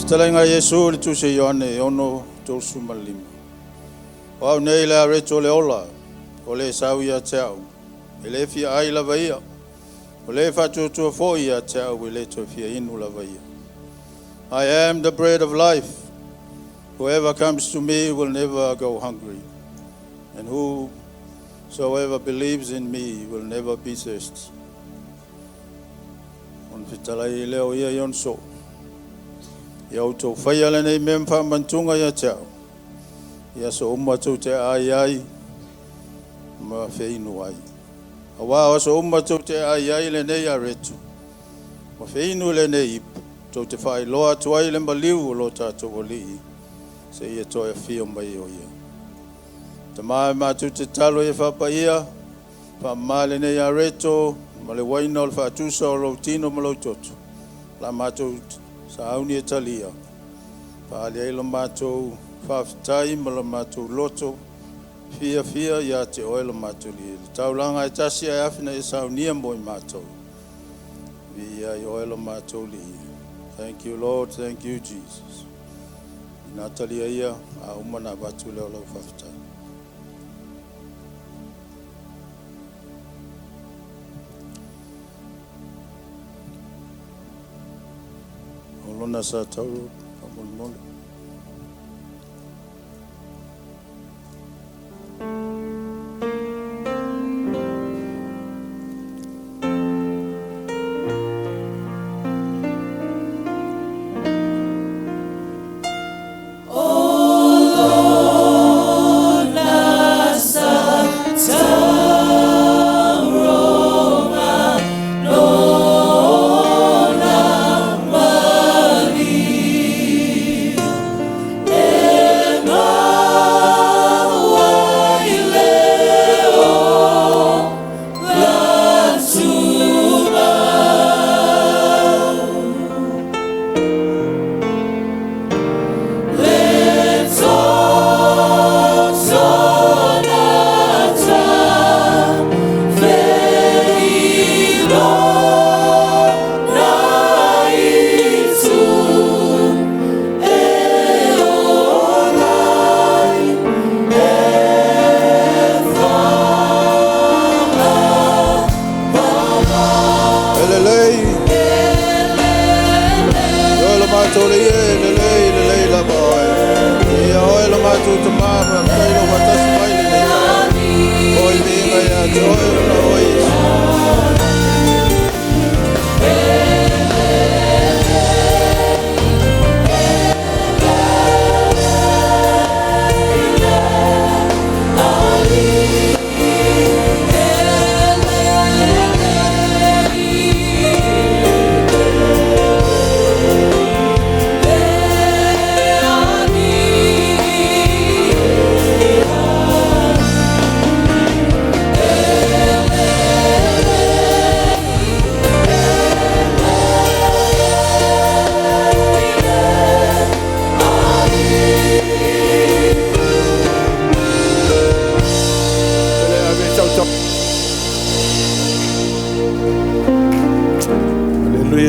Talenga Yesu le tu se yone ono to sumalima. Wau nei le reto le ola. O le sau ia te au. E le fia ai Lavea. O le whatutua fo ia te au. E le to fia inu Lavea. I am the bread of life. Whoever comes to me will never go hungry. And whosoever believes in me will never be thirsty. On fitalai leo ia yonso. Ia uto whaia le nei mempa mantunga ia te au. Ia so umatu te ai ma feinu ai. Awa o so umatu te ai le nei aretu. Ma feinu le nei ipu. Tau te whai loa tuai le maliu o lo tātou o lii. Se ia toi a fio mai o ia. Te mai mātu te talo e whapa ia. Wha male nei areto. Ma le waina o le whaatusa o lo tino ma lo toto. La mātou sa auni e talia. Wha ale eila mātou whawhitai ma la mātou loto. Fia ia te oela mātou li. Taulanga e tasi ai awhina e saunia mo i mātou. Via i oela mātou li. Thank you, Lord. Thank you, Jesus. Natalia ia, a umana batu leo lau whawhitai. Olona sa tau, mole.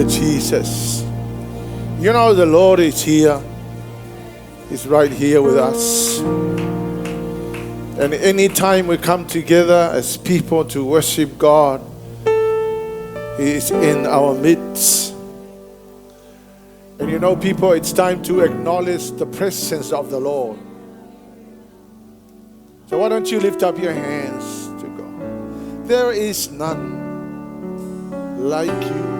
Jesus. You know the Lord is here. He's right here with us. And anytime we come together as people to worship God, He is in our midst. And you know, people, it's time to acknowledge the presence of the Lord. So why don't you lift up your hands to God? There is none like you.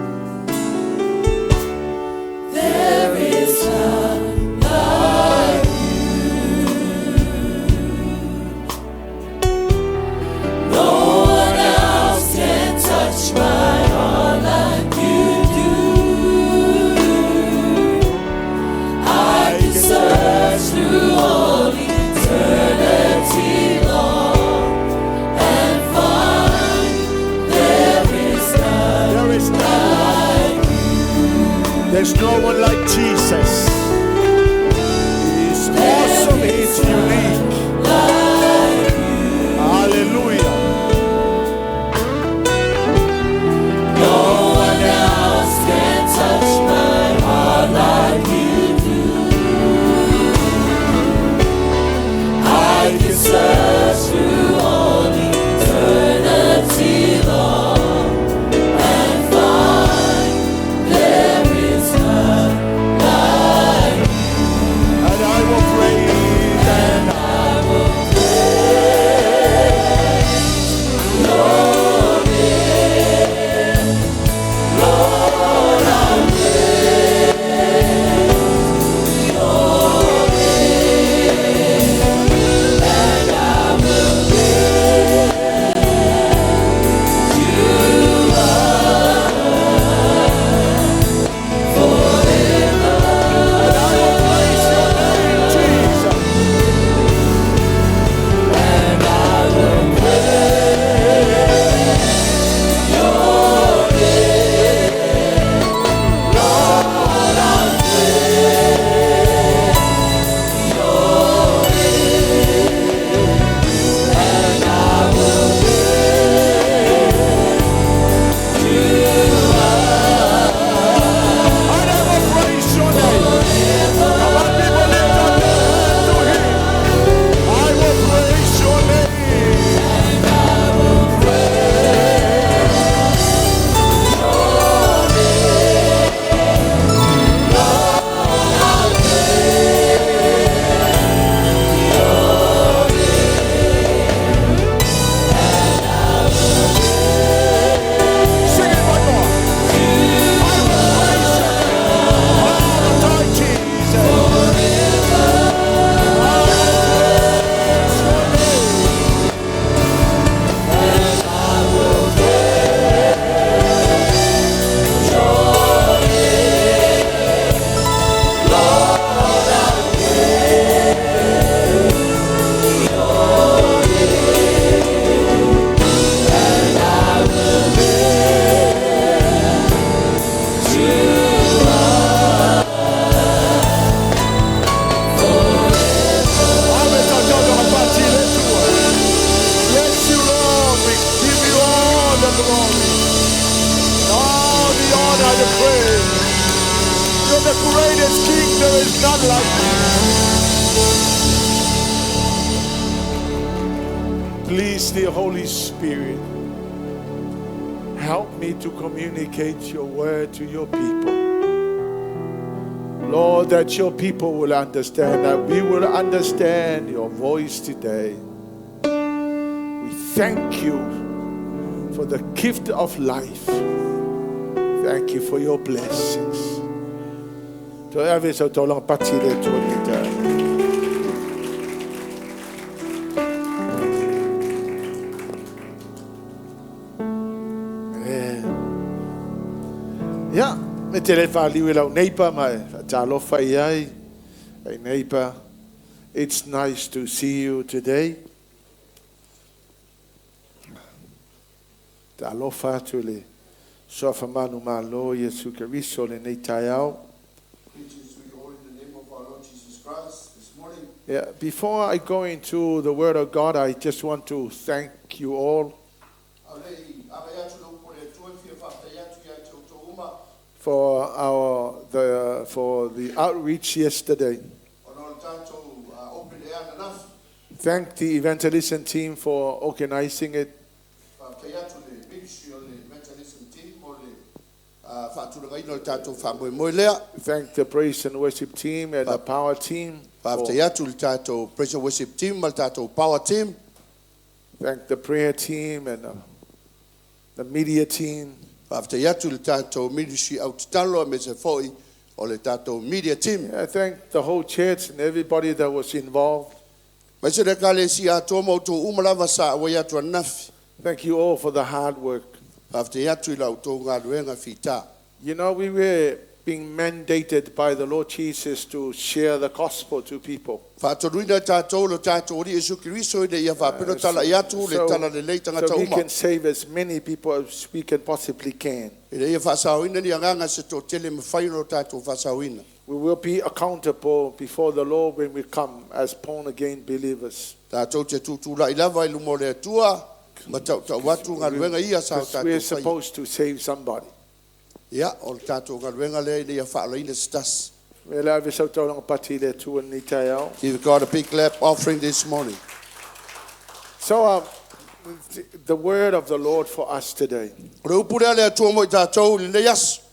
There is none like you. No one else can touch my heart like you do. I can search through all eternity long and find there is none like you. There's no one like Jesus. He's awesome. He's unique. Hallelujah. No one else can touch my heart like you do. I can the praise. You're the greatest King. There is none like you. Please, dear Holy Spirit, help me to communicate your word to your people. Lord, that your people will understand, that we will understand your voice today. We thank you for the gift of life. Thank you for your blessings. Yeah, me telefa liwe lau neighbor mai talofa iai. Hey neighbor, it's nice to see you today. Talofa tuli sofa manu malo Yesu Kristo le nei taiao. Greetings to you all in the name of our Lord Jesus Christ this morning. Yeah, before I go into the Word of God, I just want to thank you all for the outreach yesterday. Thank the evangelism team for organizing it. Thank the praise and worship team and the power team. Praise and worship team, power team. Thank the prayer team and the media team. Ministry out media team. I thank the whole church and everybody that was involved. Thank you all for the hard work. You know, we were being mandated by the Lord Jesus to share the gospel to people. So we can save as many people as we can possibly can. We will be accountable before the Lord when we come as born again believers. We're supposed to save somebody. Yeah, Give God a big clap offering this morning. So, the word of the Lord for us today.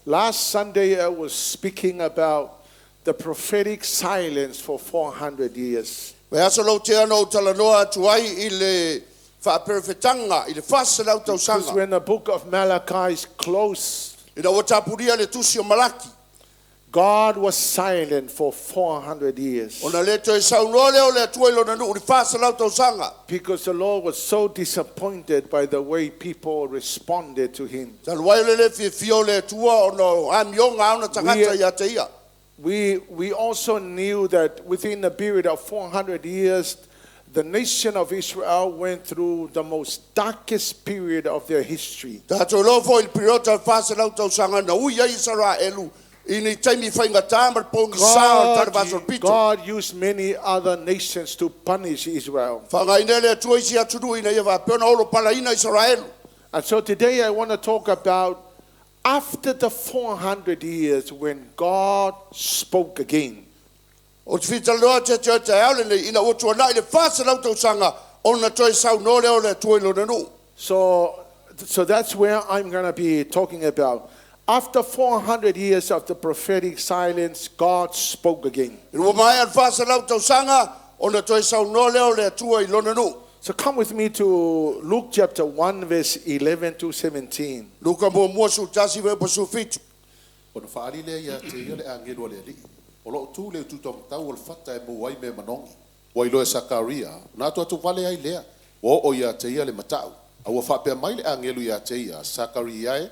Last Sunday, I was speaking about the prophetic silence for 400 years. Because when the book of Malachi is closed, God was silent for 400 years. Because the Lord was so disappointed by the way people responded to him. We also knew that within the period of 400 years, the nation of Israel went through the most darkest period of their history. God used many other nations to punish Israel. And so today I want to talk about after the 400 years when God spoke again. So that's where I'm going to be talking about. After 400 years of the prophetic silence, God spoke again. So come with me to Luke chapter 1 verse 11 to 17. Olo tu le tu tong tau ol fata e mo wai me manongi. Wai lo Sakaria, na tu atu vale ai lea. O ia te ia le matau. Awa fa pe mai le angelu ia te ia Sakaria e.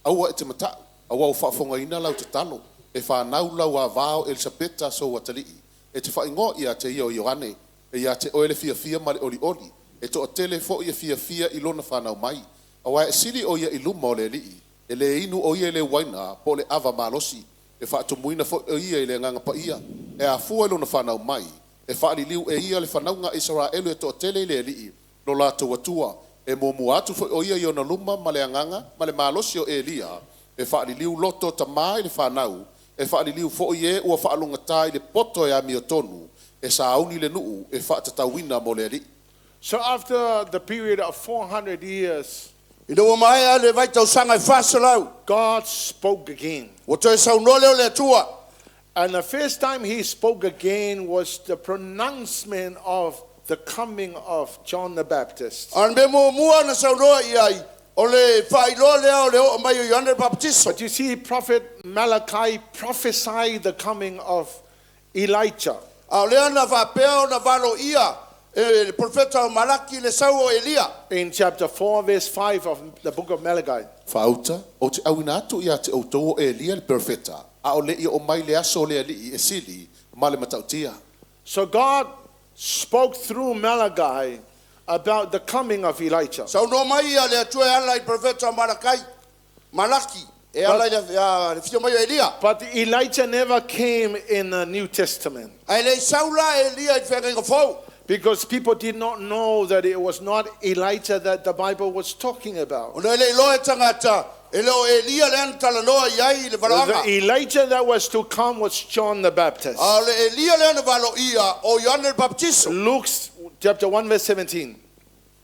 Awa te matau. Awa fa fonga ina lau te talo. E fa nau lau a vao Elisabeta so watali. E te fa ingo ia te ia o Yohane. E ia te oele fia male oli oli. E to tele fo ia fia ilona fa nau mai. Awa e sili o ia Leauma o le li. E le inu o ia le waina po le ava malosi. E fa to muina fo ia ile nganga pa ia e a fu elo na fanau mai e fa li liu e ia le fanau nga Israel e to tele ile li no la to watua e mo atu fo ia yo na luma male nganga male malosi o Elia e e whaaliliu loto ta mai le whanau, e whaaliliu fo i e ua whaalunga tai le poto e ami o tonu, e sauni le nuu e whaatatawina mo le ali. So after the period of 400 years, I lo mai a le vai tau sanga I whasalau. God spoke again. O toi sau nole o le tua. And the first time he spoke again was the pronouncement of the coming of John the Baptist. An be mo mua na sau noa I ai. O le whailo leo leo o mai o Ioane Baptiso. But you see, Prophet Malachi prophesied the coming of Elijah. A lea na whapeo na walo ia. E profeta o Malaki le sau o Elia. In chapter 4, verse 5 of the book of Malachi. Whaauta, o te awina atu ia te outou e lia le perfeta, a o le ia o mai le aso le ali e sili, ma le matautia. So God spoke through Malachi about the coming of Elijah. Sau no mai ia le tue ala I profeta Malakai. Malaki. E ala le fio mai o Elia. But Elijah never came in the New Testament. Ai le saula Elia I whenga fau. Because people did not know that it was not Elijah that the Bible was talking about. O le loe tangata. E lo Elia le antala noa iai le The valanga. Elijah that was to come was John the Baptist. A le Elia le ana valo ia o Ioane Baptiso. Luke chapter 1 verse 17.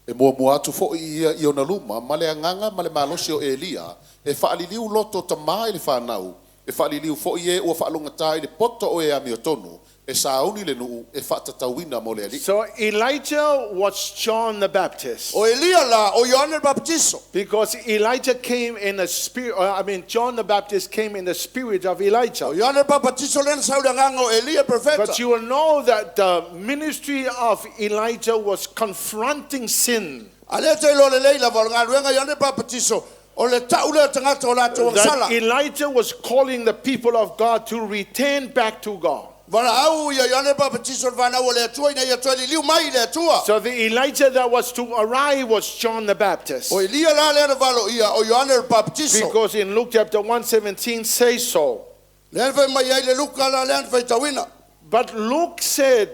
E mua atu fo ia I ona luma, ma le anganga, ma le malosi o Elia, e whaaliliu loto ta mai le whanau, e whaaliliu fo i e ua whaalunga tai le poto o e ami o tonu, e sauni le nuu, e whaatatawina mo le ali. So Elijah was John the Baptist. O Elia la o Ioane Baptiso. Because Elijah came in the spirit, John the Baptist came in the spirit of O Elijah. Ioane Baptiso le saula nganga o Elia profeta. But you will know that the ministry of Elijah was confronting sin. Ale te lo le leila valanga luenga Ioane Baptiso. O le taula tangata o la to That sala. Elijah was calling the people of God to return back to God. Vala au ia Ioane Baptiso vana o le tua ina ia tua liu mai le tua. So the Elijah that was to arrive was John the Baptist. O Elia la le valo ia o Ioane Baptiso. Because in Luke chapter 1:17 says so. Le vai mai ai le luka la le vai tawina. But Luke said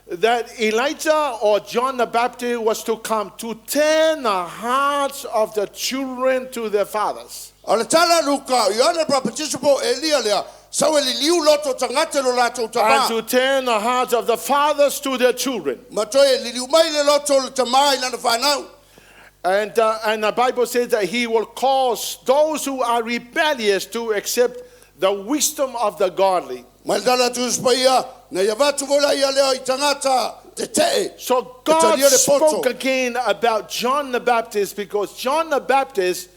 that Elijah or John the Baptist was to come to turn the hearts of the children to their fathers. Ale tala luka Ioane Baptiso po Elia le. Sau e liu loto tangata lo la to tama. And to turn the hearts of the fathers to their children. Matoe liu mai le loto le tamai la whanau. And the Bible says that he will cause those who are rebellious to accept the wisdom of the godly. Mai dala tu spaia na ia vatu vola ia leo I tangata te te. So God spoke again about John the Baptist because John the Baptist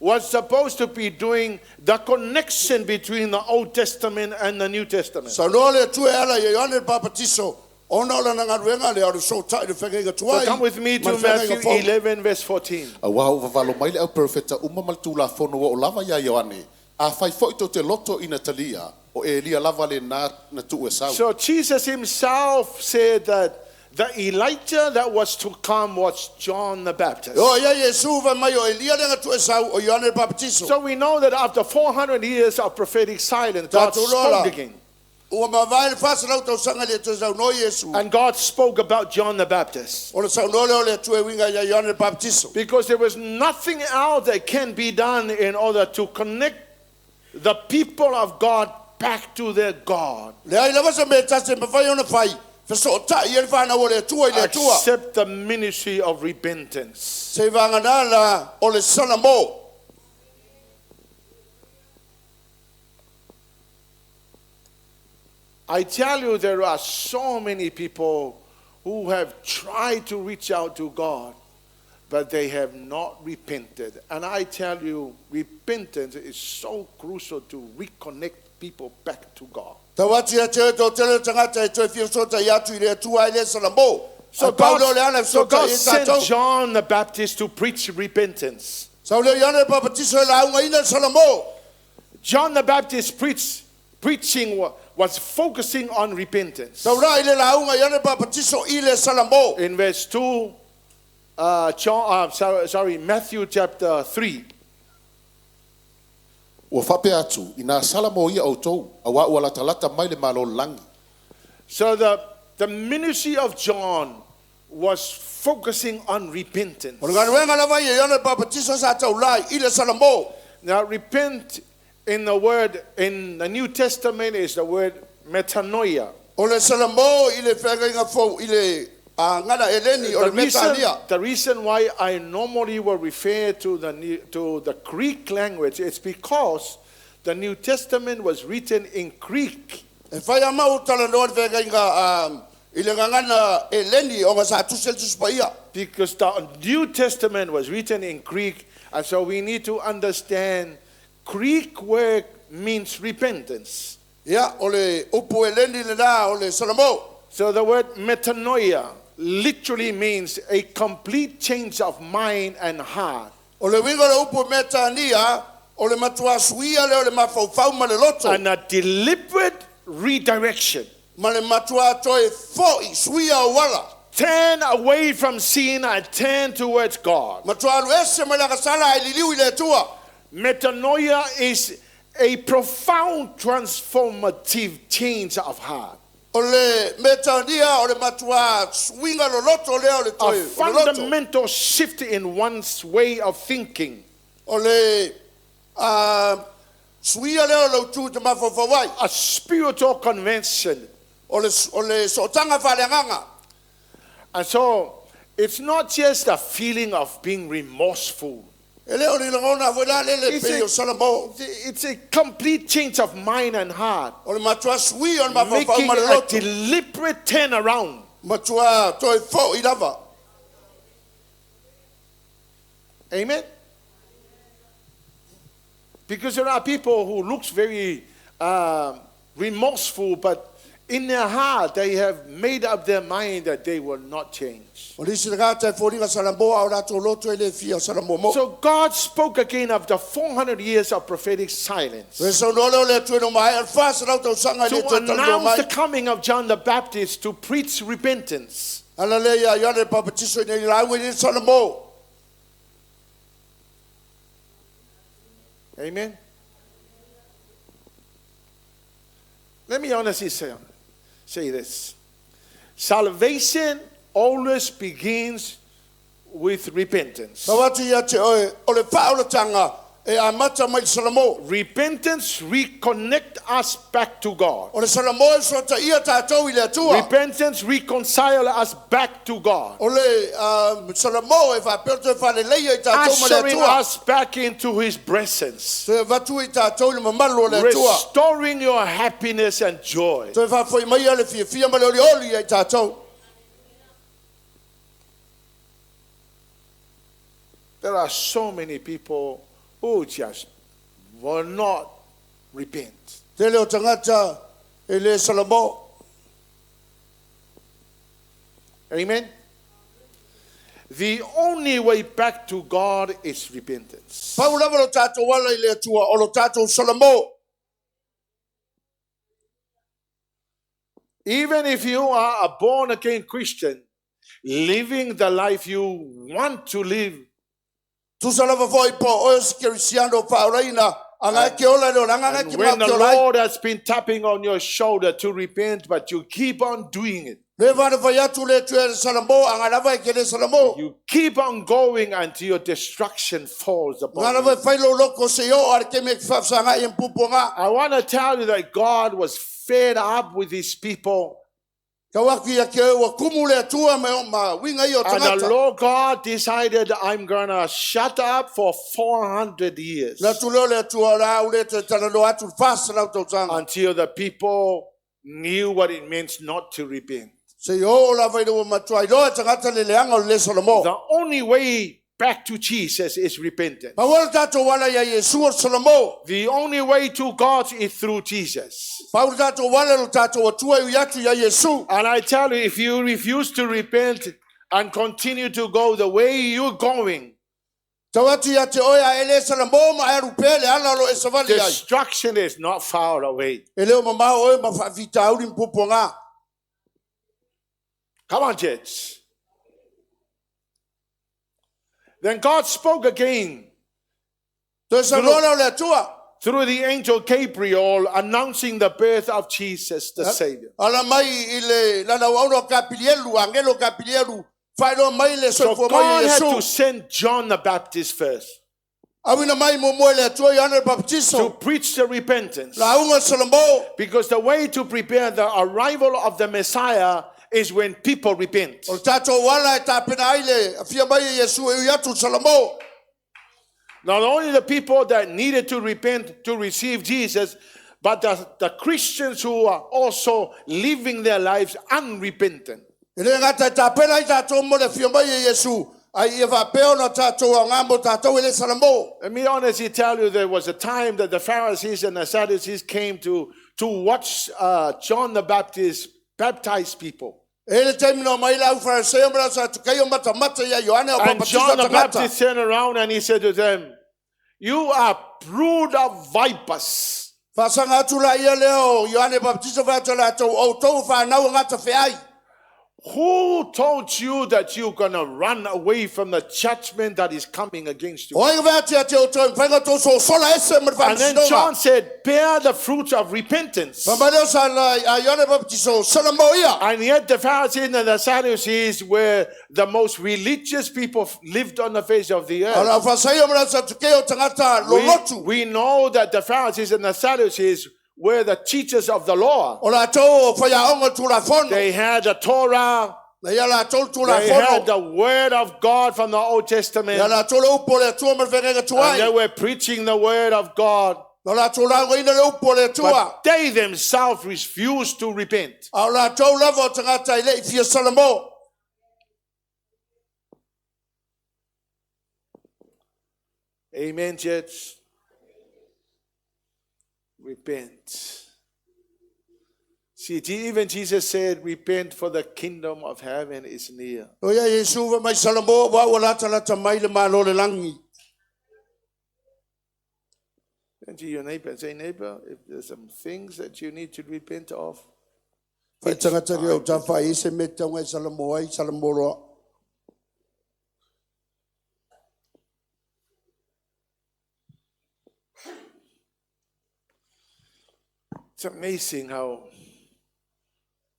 was supposed to be doing the connection between the Old Testament and the New Testament. Sa no le tu ala ia Ioane Baptiso. Ona ola na ngaruenga le au so tai le whenga tuai. So come with me to Matthew 11 verse 14. A wau vavalo mai le au perfeta uma maltu la fono o lava ia Ioane, a fai foi to te loto ina talia, o Elia lava le na tu e sau. So Jesus himself said that the Elijah that was to come was John the Baptist. O ia Yesu va mai o Elia le tu e sau o Ioane Baptiso. So we know that after 400 years of prophetic silence, God spoke again. Ua mawai le whasalau tau sanga le tu e sau no Yesu. And God spoke about John the Baptist. O le sau no leo le tu e winga ia Ioane Baptiso. Because there was nothing else that can be done in order to connect the people of God back to their God. Le ai lava sa me tase me fai ona fai. Feso ta ia le whana o le tua I le tua. Except the ministry of repentance. Se vangana la o le sana mo. I tell you, there are so many people who have tried to reach out to God, but they have not repented. And I tell you, repentance is so crucial to reconnect people back to God. So God sent John the Baptist to preach repentance. John the Baptist preaching was focusing on repentance. In verse 2, Matthew chapter 3. Ua whape atu, ina sala mo ia outou, awa ua latalata mai le malo langi. So the ministry of John was focusing on repentance. Now repent in the New Testament is the word metanoia. O le salamo i le whakainga fau i le ngana eleni o le metania. The reason why I normally will refer to the Greek language is because the New Testament was written in Greek. E whai ama o tala noa le whakainga i le ngana eleni o nga sa tusel tuspaia. Because the New Testament was written in Greek, and so we need to understand Greek word means repentance. Ia, o le upu eleni le na o le salamo. So the word metanoia literally means a complete change of mind and heart. O le winga le upu metania o le matua suia le o le mafaufau ma le loto. And a deliberate redirection. Ma le matua toi foi suia o wala. Turn away from sin and turn towards God. Matua luese ma le kasala i liliu i le tua. Metanoia is a profound transformative change of heart. O le metania o le matua suinga lo loto le o le toi. A fundamental shift in one's way of thinking. O le suia le o lo tu te mafafawai. A spiritual convention. O le sotanga whalenganga. And so, it's not just a feeling of being remorseful. It's a complete change of mind and heart. Making a deliberate turnaround. Amen? Because there are people who looks very remorseful, but in their heart, they have made up their mind that they will not change. So God spoke again after 400 years of prophetic silence to announce the coming of John the Baptist to preach repentance. Amen. Let me honestly say this. Salvation always begins with repentance. Repentance reconnect us back to God. Repentance reconcile us back to God. Ushering us back into His presence. Restoring your happiness and joy. There are so many people who just will not repent. Amen. The only way back to God is repentance. Even if you are a born again Christian, living the life you want to live, and when the Lord has been tapping on your shoulder to repent, but you keep on doing it. You keep on going until your destruction falls upon you. I want to tell you that God was fed up with His people. And the Lord God decided, I'm going to shut up for 400 years until the people knew what it means not to repent. The only way back to Jesus is repentance. The only way to God is through Jesus. And I tell you, if you refuse to repent and continue to go the way you're going, destruction is not far away. Come on, church. Then God spoke again through the angel Gabriel, announcing the birth of Jesus the Savior. So God had to send John the Baptist first. Awina mai mo mo le tua Yohane to Baptiso. preach the repentance. La unga salamo. Because the way to prepare the arrival of the Messiah is when people repent. O tato wala e tapena aile. Afia mai Yesu e yatu salamo. Not only the people that needed to repent to receive Jesus, but the Christians who are also living their lives unrepentant. Ele ngata tapena i tato mo le afia mai Yesu. Ai eva peo na tato ngambo tato ele salamo. Let me honestly tell you, there was a time that the Pharisees and the Sadducees came to watch John the Baptist baptize people. Ele terminou mai la Fariseu mara sa tukayo mata mata ya Yohane o And John the Baptista Baptist turned around and he said to them, "You are brood of vipers. Fasanga tula ia leo Yohane Baptista va tola to o to fa na ngata feai. Who told you that you're going to run away from the judgment that is coming against you?" Oi va te te o to fanga to so sola ese mer And then John said, "Bear the fruits of repentance." Pamalo sa Yohane Baptista salamo ia. And yet the Pharisees and the Sadducees were the most religious people lived on the face of the earth. Ala Fariseu mara sa tukayo tangata lolotu. We know that the Pharisees and the Sadducees were the teachers of the law. Ola to fa ya onga tula fono. They had the Torah. Na ia la tol tula They had fono. the word of God from the Old Testament. Ya la tolo pole tu mer venga And they tuai. were preaching the word of God. Na la tula ngo ina le pole tua. But they themselves refused to repent. Ala to lavo tangata ile fia salamo. Amen, church. Repent. See, even Jesus said, "Repent, for the kingdom of heaven is near." O ia Yesu va mai salamo wa wala tala tamai le malo le langi. Turn to your neighbor and say, "Neighbor, if there's some things that you need to repent of, Fa tangata le o tafa i se meta ngai salamo ai salamo ro. it's amazing how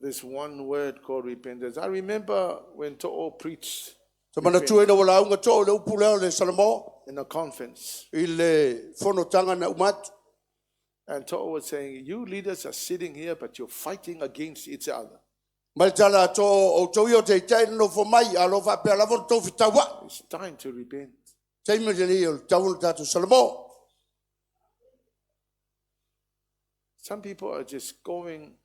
this one word called repentance." I remember when Taua preached Sa mana tu ina wala unga to le upule le salamo in a conference, i le fono tanga na umat. and Taua was saying, "You leaders are sitting here, but you're fighting against each other. Mai tala to o to yo te tai no fo mai alo fa pe la von to fitawa. It's time to repent." Tai me le o tawul tatu salamo. Some people are just doing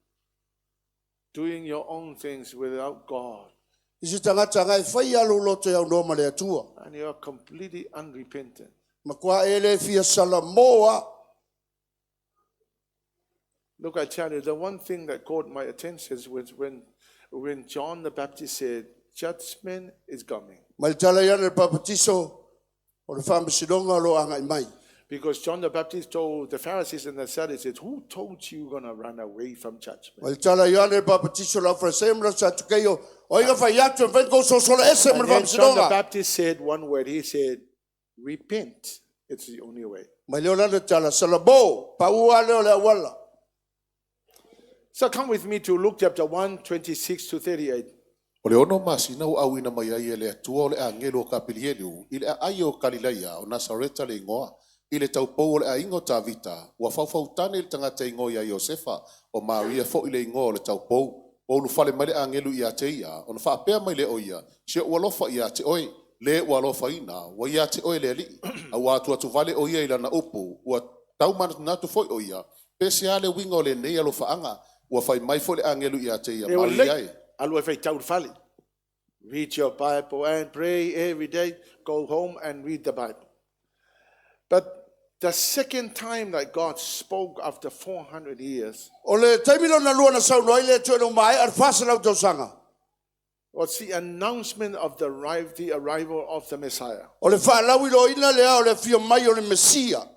your own things without God, Isi tangata ngai fai alu loto ya no male atua. and you are completely unrepentant. Makwa ele fia salamoa. Look, I tell you, the one thing that caught my attention was when John the Baptist said, "Judgment is coming." Mai tala ya le Baptiso o le fam sidonga lo anga mai. Because John the Baptist told the Pharisees and the Sadducees, "Who told you you're going to run away from judgment?" Mai tala ya le Baptiso la Fariseu mara sa tukayo o ia fa ya tu ven ko so sola ese mer And fam then John the sidonga. Baptist said one word. He said, "Repent. It's the only way." Mai le la tala salamo pa ua le wala. So come with me to Luke chapter 1, 26 to 38. O le ono masina o awina mai ai e le atua o le angelo o Sepiliano i le ai o Galileia o Nasareta le ingoa i le taupou o le aingo tavita ua faufautane le tangata ingoa ia Iosefa o Maria fo i le ingoa o le taupou o lu fale mai le angelo i a te ia o na whaapea mai le oia se ua lofa i a te oi le ua lofa ina wa i a te oi le ali a ua atu vale o ia i lana upu ua taumana natu foi o ia pese ale winga o le nei alo faanga ua fai mai fo le angelo i a te ia mali ai. FE'ETAU. Read your Bible and pray every day. Go home and read the Bible. But the second time that God spoke after 400 years Ole taimilo na lua na sau noi le tueno mai ar fasala o sanga. was the announcement of the arrival of the Messiah. Ole fa'alawi lo ina le ole fia mai o le Mesia.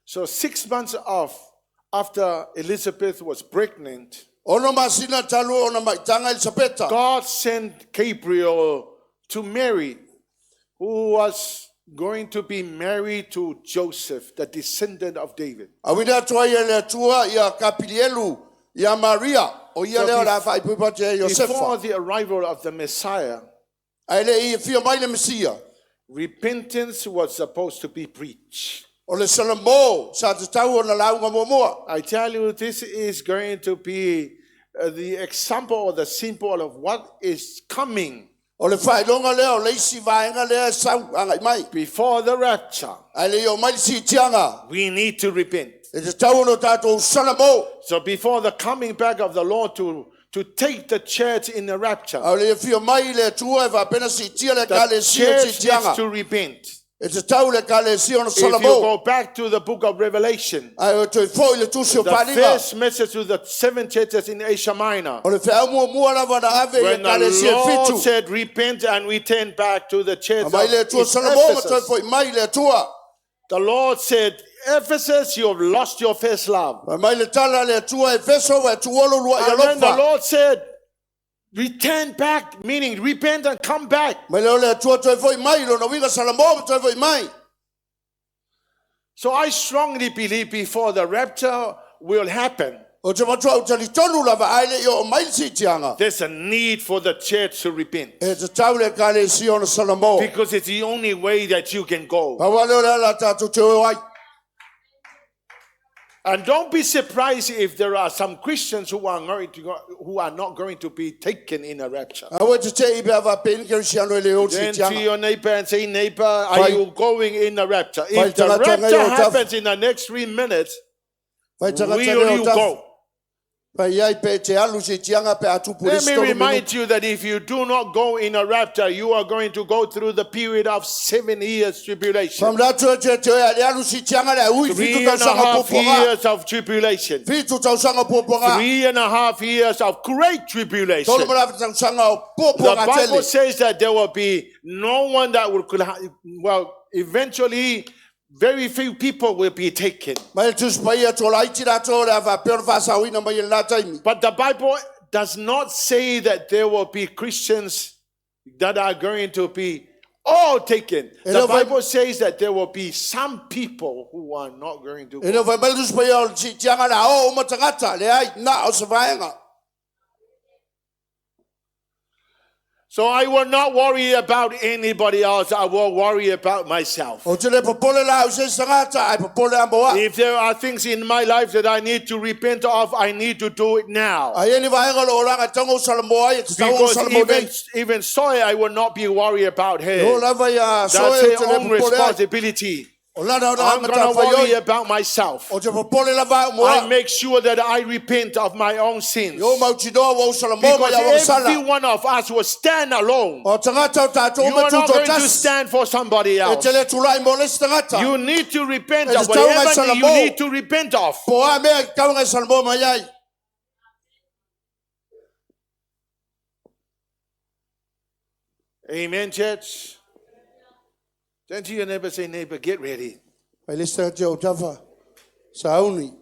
So 6 months after Elizabeth was pregnant, Ono masina talu ona maitanga Elisabeta. God sent Gabriel to Mary, who was going to be married to Joseph, the descendant of David. Awina tua ia le tua ia Kapilielu ia Maria o ia le ora fai pupache Before Josefa. the arrival of the Messiah, Ai le i fia mai le Mesia. repentance was supposed to be preached. O le salamo sa te tau o na launga mua. I tell you, this is going to be the example or the symbol of what is coming O le whaelonga lea o le isi vaenga lea sau angai mai. before the rapture. Ai le o mai si tianga. We need to repent. E te tau no tātou salamo. So before the coming back of the Lord to take the church in the rapture, Au le fio mai le tua e wapena si tia le the ka le si o church si needs tianga. to repent. E te tau le ka le si o na If you salamo. go back to the book of Revelation, Ai o te fo i le tusi o the paninga. first message to the 7 churches in Asia Minor, O le whea mua lava na ave i when ka le si e the Lord fitu. said, repent and return back to the church of Mai le tua salamo ma toi Ephesus, fo i mai le tua. the Lord said, Ephesus, you have lost your first love. Mai le tala le tua e feso e tuolo lua i And then the alofa. Lord said, return back, meaning repent and come back. Mai le le tua toi fo i mai lo na winga salamo ma toi fo i mai. So I strongly believe before the rapture will happen, O te matua o tali tonu lava ai le i o mai si tianga. there's a need for the church to repent. E te tau le ka le si o na salamo. Because it's the only way that you can go. Pawale o le ala tātou te o ai. And don't be surprised if there are some Christians who are not going to be taken in a rapture. Awe te te ibe ava peni ke si ano le o si Then to tianga. your neighbor and say, neighbor, are Fai- you going in a rapture? Fai If the tanga tanga rapture yo taf- happens in the next 3 minutes, Vai tanga will tanga o you taf. go? Pai ai pe te alu si tianga pe atu Let pulisi me tolu remind minu. you that if you do not go in a rapture, you are going to go through the period of 7 years tribulation. Pam la tu te te le alu si tianga le ui 3 fitu tau and a sanga half poponga. years of tribulation. Fitu tau sanga poponga. 3 and a half years of great tribulation. Tolu mara tau sanga o The poponga Bible tele. says that there will be no one that eventually very few people will be taken. Mai tu spai atu la iti la to le ava pe fa sa wina mai la taimi. But the Bible does not say that there will be Christians that are going to be all taken. The Bible says that there will be some people who are not going to E no go. vai mai tu spai o si tianga la o matangata le ai na o se vaenga. So I will not worry about anybody else. I will worry about myself. O te le popole la o se sangata ai popole amboa. If there are things in my life that I need to repent of, I need to do it now. Ai ni vaenga lo ranga tango salamo ai te tau Because salamo nei. even so, I will not be worried about O her. lava ya That's so e her te le own popole ai. responsibility. O lana o I'm na going to mata worry fai about myself. o te popole lava I moa. make sure that I repent of my own sins. Yo mauti doa wa salamo ma Because ya wa every sala. one of us will stand alone. O tangata o tatou You are not matuto going to tas. stand for somebody E else. te le tulai mo le tangata. You need to repent E of te tau mai whatever you salamo. need to repent of. Po a mea kaunga salamo mai ai. Amen, church. Then to your neighbor, say, neighbor, get ready. Pai lista te o tafa. Sauni.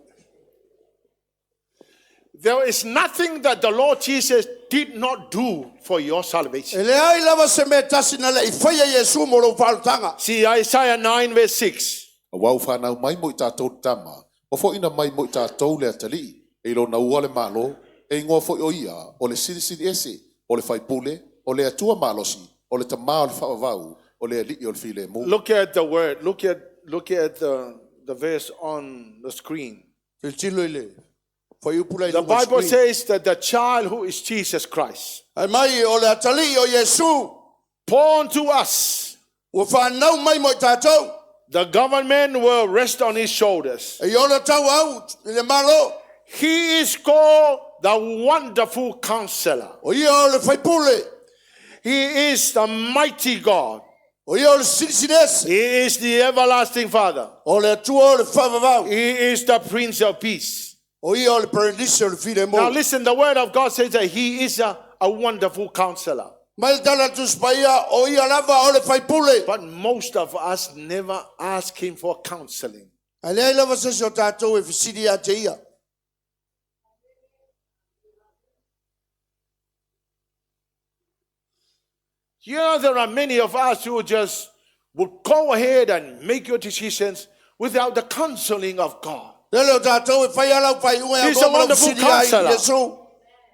There is nothing that the Lord Jesus did not do for your salvation. E le ai lava se me tasi na le i whaia Yesu mo lo whalutanga. See Isaiah 9 verse 6. Wau whanau mai mo i tātou tama. O fo ina mai mo i tātou le atali. E lo na ua le malo. E ngoa fo i o ia. O le siri ese. O le whaipule. O le atua malosi. O le tamā o le whaavau. O le ali o le file mo. Look at the word. Look at the verse on the screen. Te tilo ile. Whai upula i The lunga Bible screen. says that the child who is Jesus Christ, Ai mai o le atali o Yesu. born to us, Ua whanau mai mo i tātou. the government will rest on his shoulders. E ona tau au. I le malo. He is called the Wonderful Counselor. O ia o le whaipule. He is the Mighty God. O ia o le sirisines. He is the Everlasting Father. O le atua o le whavavau. He is the Prince of Peace. O ia o le paradisi o le file mo. Now listen, the word of God says that he is a wonderful counselor. Mai tala tu spaia o ia lava o le whaipule. But most of us never ask him for counseling. Ai lei lava se o tātou e fisiri a te ia. You know, there are many of us who just would go ahead and make your decisions without the counseling of God. Lele o tātou e whai alau whai ua He's e a goma wonderful fisiri ai counselor. Yesu.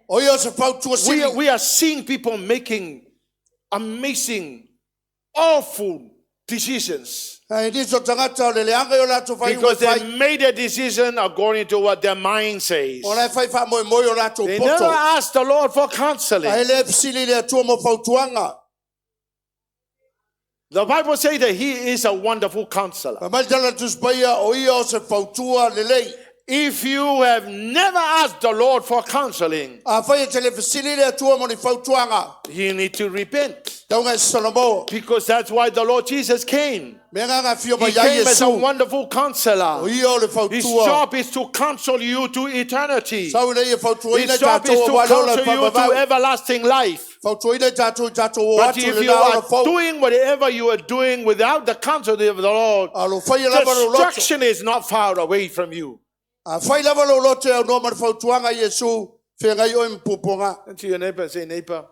O ia o se whau tua siri. We are seeing people making amazing, awful decisions. Because Because they made a decision according to what their mind says. They never asked the Lord for counseling. The Bible says that He is a wonderful counselor. If you have never asked the Lord for counseling, you need to repent. Because that's why the Lord Jesus came. He came as a wonderful counselor. His job is to counsel you to eternity. His job is to counsel you to everlasting life. But if you are doing whatever you are doing without the counsel of the Lord, destruction is not far away from you. Turn to your neighbor and say, neighbor.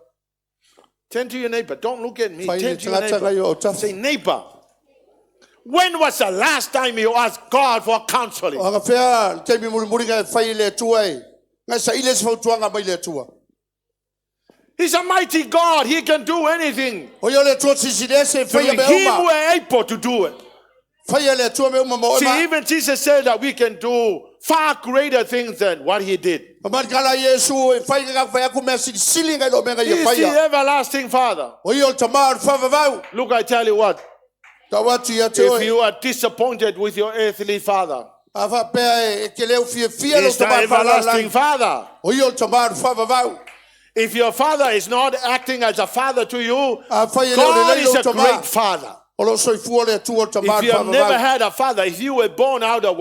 Turn to your neighbor. Don't look at me. Turn to your neighbor. Say, neighbor. When was the last time you asked God for counseling? He's a mighty God. He can do anything. Through Him we're able to do it. See, even Jesus said that we can do far greater things than what He did. He is the everlasting Father. Look, I tell you what. If you are disappointed with your earthly father, He's the everlasting Father. If your father is not acting as a father to you, God is a great Father. If you have never had a father, if you were born out of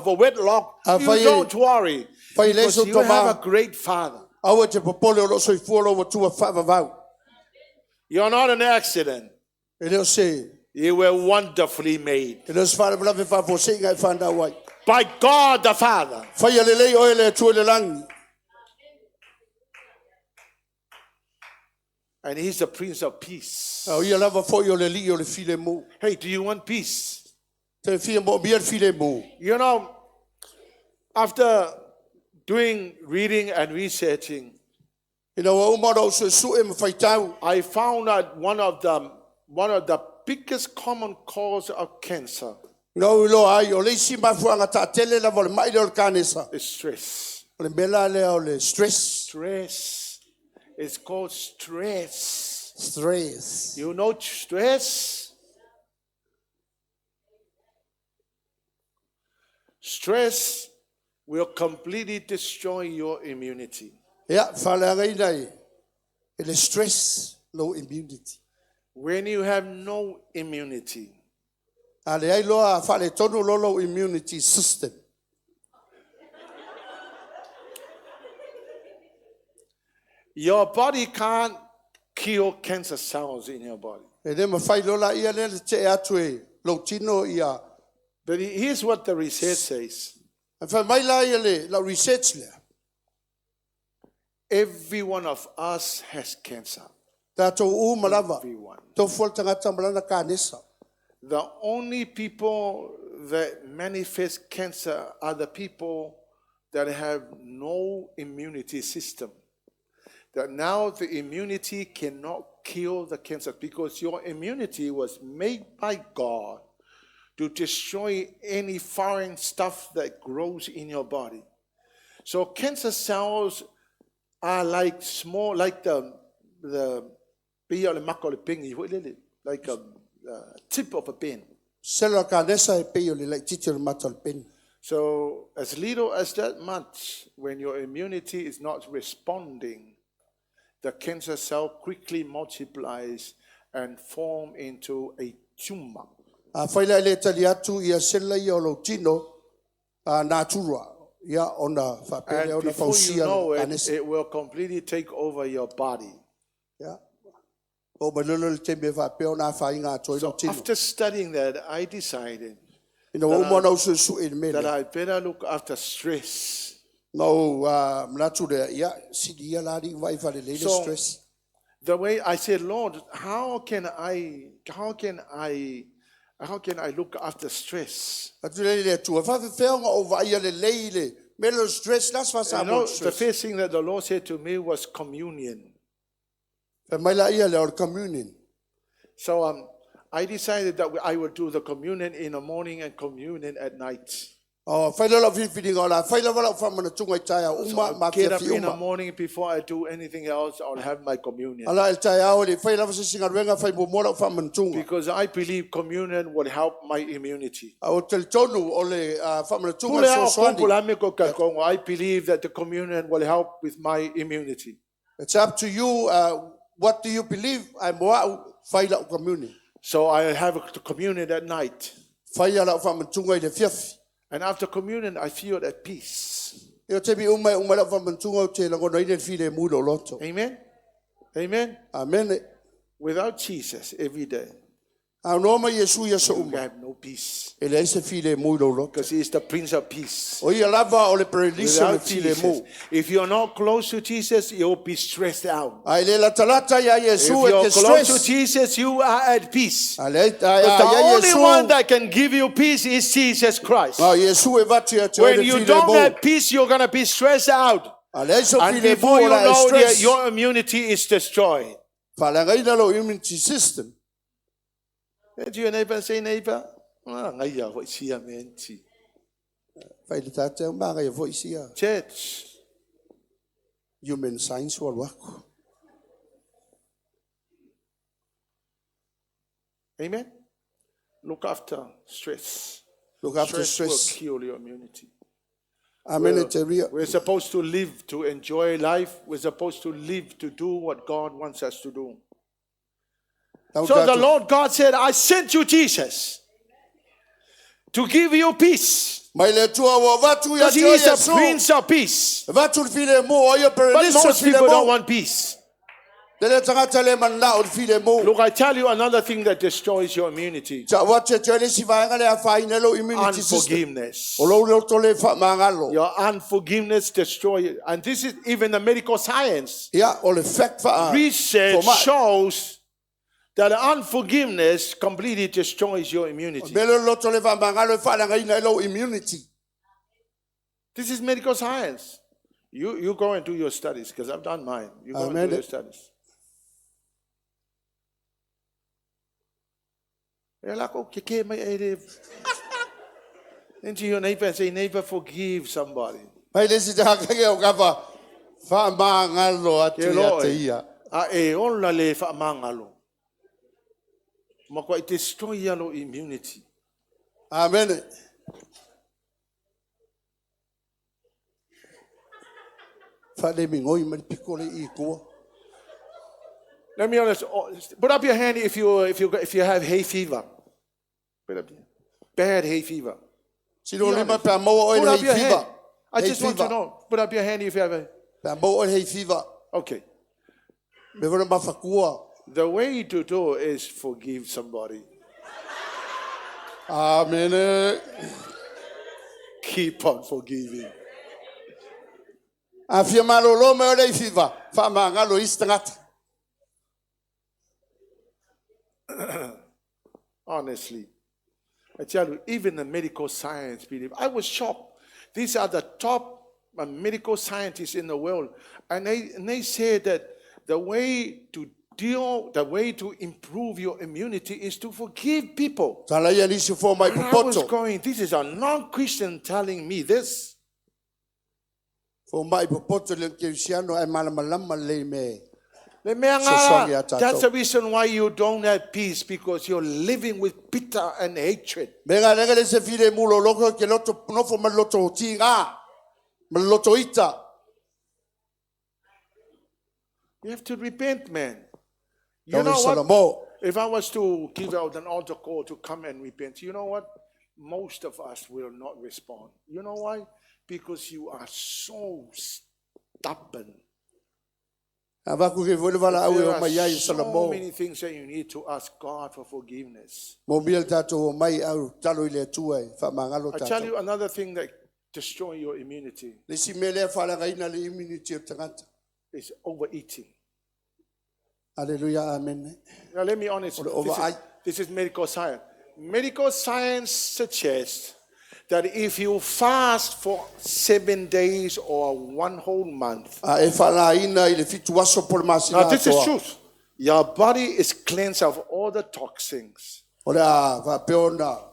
a wedlock, you don't worry. Because you have a great Father. You're not an accident. You were wonderfully made. By God the Father. And He's the Prince of Peace. Hey, do you want peace? You know, after reading and researching, I found out one of the biggest common cause of cancer is stress. Stress. It's called stress. You know stress? Stress will completely destroy your immunity. When you have no immunity, immunity system. Your body can't kill cancer cells in your body. But here's what the research says. Every one of us has cancer. Everyone. The only people that manifest cancer are the people that have no immunity system. That now the immunity cannot kill the cancer because your immunity was made by God to destroy any foreign stuff that grows in your body. So cancer cells are like small, like the like a tip of a pin. So as little as that much, when your immunity is not responding, the cancer cell quickly multiplies and form into a tumor. If before you know it, it will completely take over your body. So after studying that, I decided that I better look after stress. So the way I said, Lord, how can I look after stress? The first thing that the Lord said to me was communion. So I decided that I would do the communion in the morning and communion at night. O whailala whiwhiringa o la whailawala o whamanatunga I tae au uma ma Get tia up fi in the uma. morning before I do anything else, I'll have my communion. Ala el tae au le whailawa se singaruenga whai mumora o whamanatunga. Because I believe communion will help my immunity. O te tonu o le whamanatunga Pule au sosoani. kongula me ko kakongo. I believe that the communion will help with my immunity. It's up to you. What do you believe? I'm moa whaila o communion. So I have a communion at night. Whaila o whamanatunga I le fiafi. And after communion, I feel at peace. E o te bi umai la whamanatunga o te langono ine file mulo loto. Amen? Amen? Amen. Without Jesus every day, Au noma Yesu ya so you uma. have no peace. E le ise file mulo loto. Because he is the Prince of Peace. O ia lava o le perelisa le Without file Jesus, mu. if you're not close to Jesus, you'll be stressed out. Ai le la talata ya If Yesu e you're te close to stress. Jesus, you are at peace. Ai le Because ya the only one Yesu. that can give you peace is Jesus Christ. Au Yesu e vatu ya te When ole you file don't mu. have peace, you're going to be stressed out. Ai le so And file before mu you la e know that stress. your immunity is destroyed. Whalangaina lo immunity system. To your neighbor and say, neighbor, ngaya ho isia menti. Whai le tate o mga ya vo isia. Church, Human science wal wako. amen. Look after stress. Look after Stress will stress. kill your immunity. Amen te ria. We're supposed to live to enjoy life. We're supposed to live to do what God wants us to do. So the Lord God said, I sent you Jesus to give you peace. Mai le tua wa vatu ya Because he te is the Yesu. Prince of Peace. Vatu le file mu o ia But perelisa most file people don't mu. want peace. Tele tangata le manna o file mu. Look, I tell you another thing that destroys your immunity. Ta wate te le si vaenga le afaina lo immunity system. Unforgiveness. O lo lo to le fa mangalo. Your unforgiveness destroys you. And this is even the medical science. Ya o le fact fa. Research shows that unforgiveness completely destroys your immunity. Belo lo to le fa mangalo fa la ngaina lo immunity. This is medical science. You go and do your studies, because I've done mine. You go and do your studies. Into your neighbor and say, neighbor, forgive somebody. Mai le si te hakake o kafa fa mangalo atu ya te ia. A e ola le whaamangalo. Makwa I destroy your immunity. Amen. Fa le mingoi mai pikole I kua. Let me honest. Put up your hand if you have hay fever. Put up your bad hay fever. Si lo lima pa mo o Put up your hay hand. fever. I just want to know. Put up your hand if you have a. Pa mo o hay fever. Okay. Me vona ma fakua. The way to do is forgive somebody. Amen. Keep on forgiving. Afia malolo me o hay fever. Fa mangalo istangata. Honestly, I tell you, even the medical science believe. I was shocked. These are the top medical scientists in the world, and they say that the way to improve your immunity is to forgive people. Tala ia nisi fo mai And I was popoto. going, this is a non-Christian telling me this. Fo mai popoto le kesiano ai malamalama le me. That's the reason why you don't have peace, because you're living with bitter and hatred. Menga lega le se file mulo loko ke loto no fo maloto tinga. Maloto ita. You have to repent, man. You know Salamo. what? If I was to give out an altar call to come and repent, you know what? Most of us will not respond. You know why? Because you are so stubborn. There are so many things that you need to ask God for forgiveness. I tell you another thing that destroys your immunity is overeating. Hallelujah, amen. Now let me be honest. This is medical science. Medical science suggests that if you fast for 7 days or 1 whole month. Now this is truth. Your body is cleansed of all the toxins. O le a whapeona.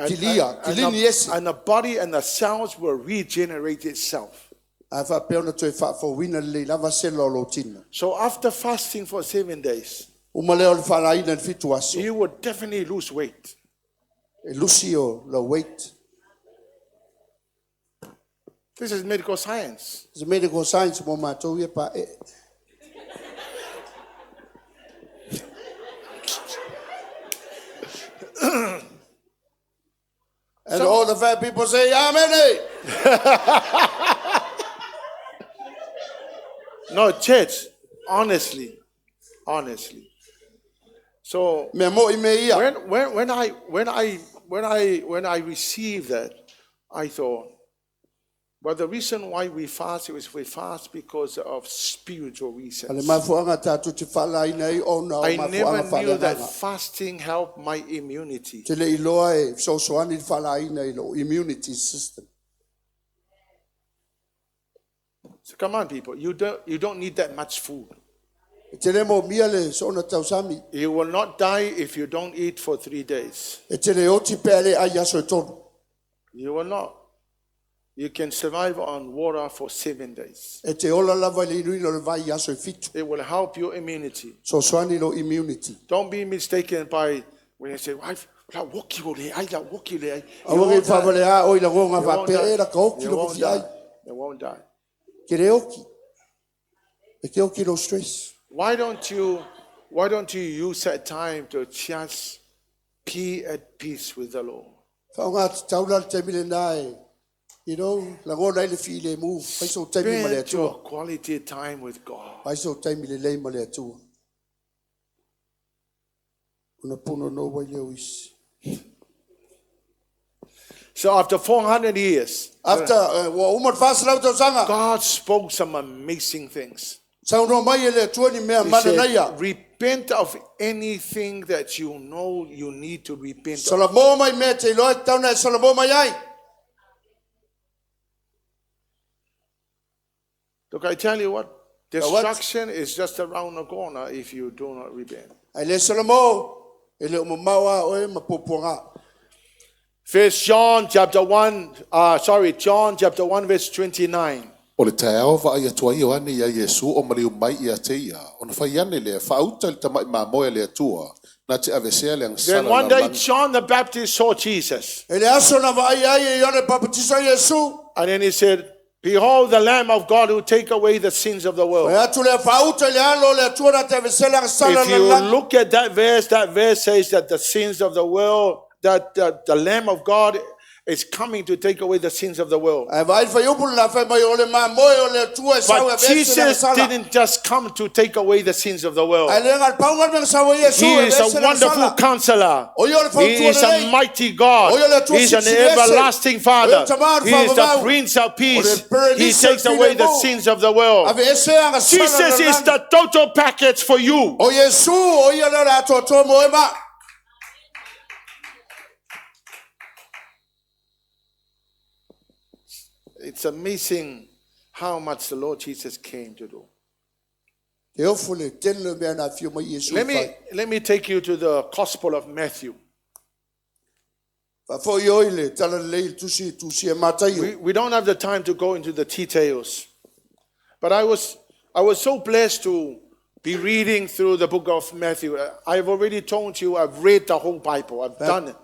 Kilia, kilini esi. And the body and the cells will regenerate itself. A whapeona toi whawhina le lava selo lo tina. So after fasting for 7 days, Umaleo le whalaina fitu aso. you will definitely lose weight. E Lucio, the weight. This is medical science. It's medical science mo mātou ia pa e. And So- all the fat people say, Amen. No, church, honestly. So Me mo I me ia. when I received that, I thought, well, the reason why we fast is we fast because of spiritual Ale reasons. mafuanga tātou te whalaina I o na o I never mafuanga knew that whalaina. fasting helped my immunity. Te le iloa e sosoani whalaina I lo immunity system. So come on, people, you don't need that much food. Te le mo mia le sona tausami. You will not die if you don't eat for 3 days. E te le oti pere ai aso e tonu. You will not. You can survive on water for 7 days. E te ola lava le inuino le vai aso e fitu. It will help your immunity. Sosoani lo immunity. Don't be mistaken by when you say, "Wife, la woki o le ai, la woki le ai." A wangi whawale a oi la gonga You wa won't pe die. e la ka oki You lo won't kufi ai. die. You won't die. Ke re oki. E ke oki lo stress. Why don't you use that time to just be at peace with the Lord? Whaonga taula te mile nai. You know, la ngona ile fi le move. Pai so taimi ma le Spend your atua. quality time with God. Pai so taimi le lei ma le atua. Una puno no wai leo isi. So after 400 years, After, wa umar fast lau tau sanga. God spoke some amazing things. Sau no mai ele atua ni mea He mana said, naia. repent of anything that you know you need to repent of. Salamo mai mea te loe tau na salamo mai ai. Look, I tell you what, what? destruction is just around the corner if you do not repent. Ai le salamo. Ele o mamawa o e mapoponga. John chapter 1 verse 29. O le taeao wa ia tua i o ane ia Yesu o mariu mai ia te ia. O na whai ane le whauta le tamai mamoe le atua. Na te avesea le Then angsana one la day lani. John the Baptist saw Jesus. Ele aso na wa ai ai e yone papatisa Yesu. And then he said, "Behold the Lamb of God who take away the sins of the O world." atu le whauta le alo le atua na te avesela angsana If la you lani. look at that verse says that the sins of the world, that the Lamb of God is coming to take away the sins of the world. Ai vai fai upu na fai mai o le mamoe o le atua e sau e But avesela Jesus angsana. didn't just come to take away the sins of the world. Ai le ngal paunga me sau e Yesu He e is a avesela wonderful angsana. counselor. O yo le He whautua is le a lei. mighty God. O yo le tua He is an sisi ese. everlasting O Father. yo tamar He is the whamamau. Prince of O Peace. le pere He nisa takes away the file mo. sins of the world. Ave ese anga sala Jesus la is lani. the total package for you. O Yesu o ia le ato to mo e ma. It's amazing how much the Lord Jesus came to do. Ke ofu le tele me na fio mai Yesu. Let me take you to the Gospel of Mathew. Fa fo yo ile tala le tusi e matai. We don't have the time to go into the details, but I was so blessed to be reading through the book of Matthew. I've already told you I've read the whole Bible. I've done it,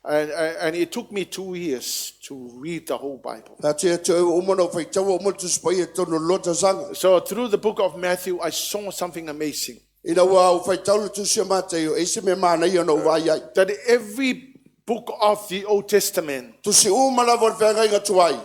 and it took me 2 years to read the whole Bible. Ta te o mo no fai tau o mo tusi pai e tono lota sanga. So through the book of Matthew, I saw something amazing. Ina wa o fai tau le tusi e matai o ese me mana ia no vai ai. That every book of the Old Testament, Tusi o mala vol fenga inga tuai.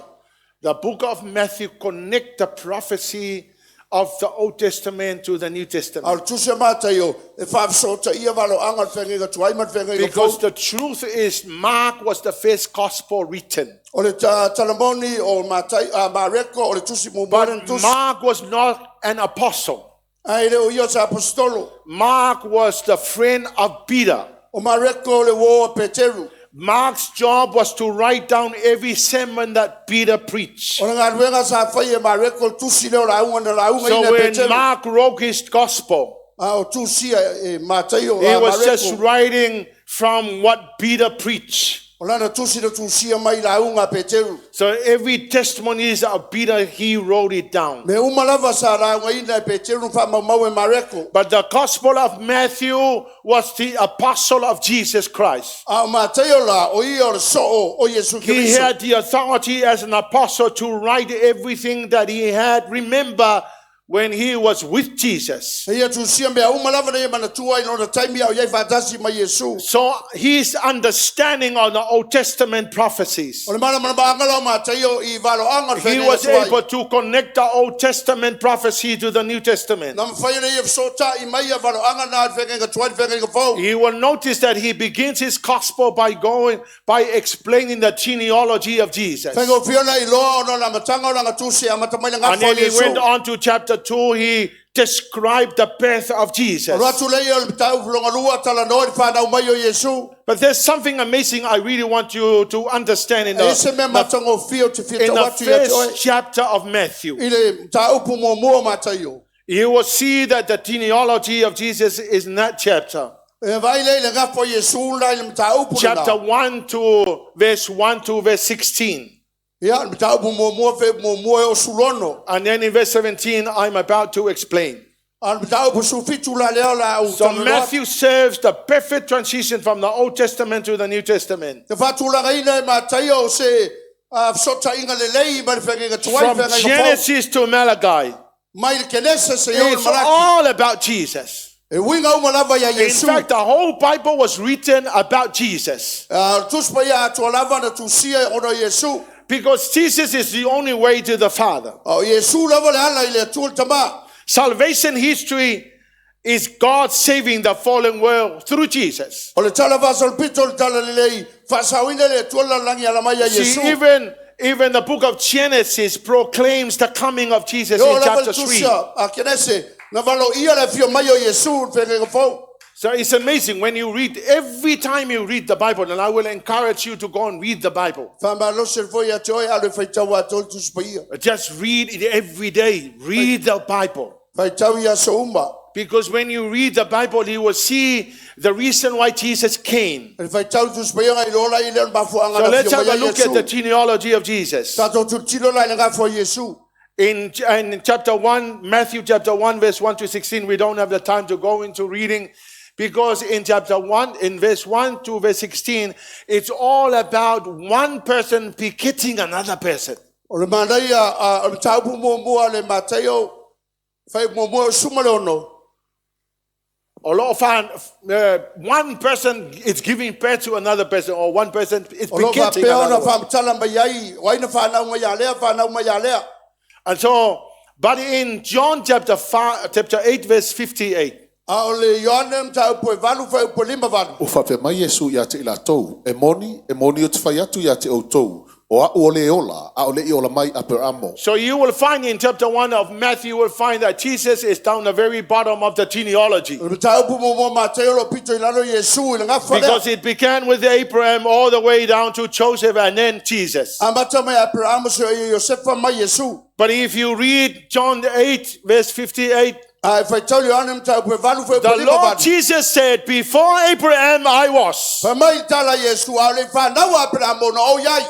the book of Matthew connect the prophecy of the Old Testament to the New Al Testament. tusi e matai o e fa so ta ia valo anga fenga inga tuai mat fenga inga Because fo. the truth is, Mark was the first gospel written. O le talamoni o matai a mareko o le tusi mo But modern tusi. Mark was not an apostle. Ai le o ia sa apostolo. Mark was the friend of Peter. O mareko le wo Peteru. Mark's job was to write down every sermon that Peter preached. O nga ruenga sa fai e mareko tusi le o la unga na la unga So ina when Peteru. Mark wrote his gospel, O tusia e mataio He was just mareko. writing from what Peter preached. O lana tusi na tusia mai launga Peteru. So every testimonies of Peter, he wrote it down. Me umalava sa launga ina Peteru fa mau e mareko. But the Gospel of Matthew was the apostle of Jesus Christ. A mataio la o i o so o Yesu He Kristo. had the authority as an apostle to write everything that he had. Remember when he was with Jesus. Ia tusia me umalava na mana tua ino na time ya o yai fatasi mai Yesu. So his understanding of the Old Testament prophecies, O le mana mana bangalo mataio I valo anga he was able to connect the Old Testament prophecy to the New Testament. Nam fai na ia sota I mai ya valo anga na fenga tua fenga fo. You will notice that he begins his gospel by explaining the genealogy of Jesus. Fenga fiona I lo no na matanga na tusia matamai na And ngafo then he Yesu. went on to chapter 2, he described the birth of Jesus. Ratu le ia tau longa lua tala no fa na mai o Yesu. But there's something amazing I really want you to understand in Ese me the matango fio te fio watu ya toi. first chapter of Matthew. Ile tau pu mo mo mataio. You will see that the genealogy of Jesus is in that chapter. E vai le ngafo Yesu la ile tau pu Chapter 1 to verse 1 to verse 16. Ya tau pu mo mo fe mo mo o sulono. And then in verse 17, I'm about to explain. Al tau pu su fitu la le la o So Matthew serves the perfect transition from the Old Testament to the New Testament. Te fatu la ina mataio se sota inga le lei ba fenga tua From fenga fo. Genesis to Malachi, Mai kenese se yo it's malaki. all about Jesus. E winga uma lava ya In Yesu. fact, the whole Bible was written about Jesus. Tus pa ya to lava na tusia ona Yesu. Because Jesus is the only way to the Father. O Yesu lava le ala ile tul tama. Salvation history is God saving the fallen world through Jesus. O le tala vasal pitol tala lei fasawina le tul la langi ala mai ya See, Yesu. even the book of Genesis proclaims the coming of Jesus Yo in lava chapter 3. tusia a kenese na valo ia le fio mai o Yesu fenga fo. So it's amazing when you read, every time you read the Bible, and I will encourage you to go and read the Bible. Famba lo se foi ya toi ale fai tau atol tus pa ia. Just read it every day. Read the Bible. Fai tau ya so uma. Because when you read the Bible, you will see the reason why Jesus came. Fai tau tus pa ia ngai lola ile ba fu anga So na let's fio have mai a ya look at the Yesu. genealogy of Jesus. Tato tu tilo la nga fo Yesu. In chapter 1, Matthew chapter 1, verse 1 to 16, we don't have the time to go into reading. Because in chapter 1, in verse 1 to verse 16, it's all about one person picketing another person. O le mandai a tau pu mo mo le Mathew fai mo mo suma le ono. A lot of one person is giving birth to another person, or one person is O lo va picketing pe ona another one. fam tala mai ai, wai na fa na uma ya le fa na uma ya le. And so, but in John chapter 8, verse 58, A o le Yohanem tau pu valu fai pu lima valu. O whawhia mai Yesu ia te ila tau, e moni o te whai atu ia te o tau, o a o le ola, a o le i ola mai a per amo. so you will find in chapter 1 of Matthew, you will find that Jesus is down the very bottom of the genealogy. O le tau pu mo mo Mathew lo pito ilalo Yesu ile nga fa le. Because it began with Abraham all the way down to Joseph and then Jesus. Amata mai Abraham so Yosefa mai Yesu. But if you read John 8, verse 58, Ai fai tau Yohanem tau pu valu fai pu the lima Lord valu. Jesus said, before Abraham I was. Fa mai tala Yesu a le fa na wa Abraham no o yai.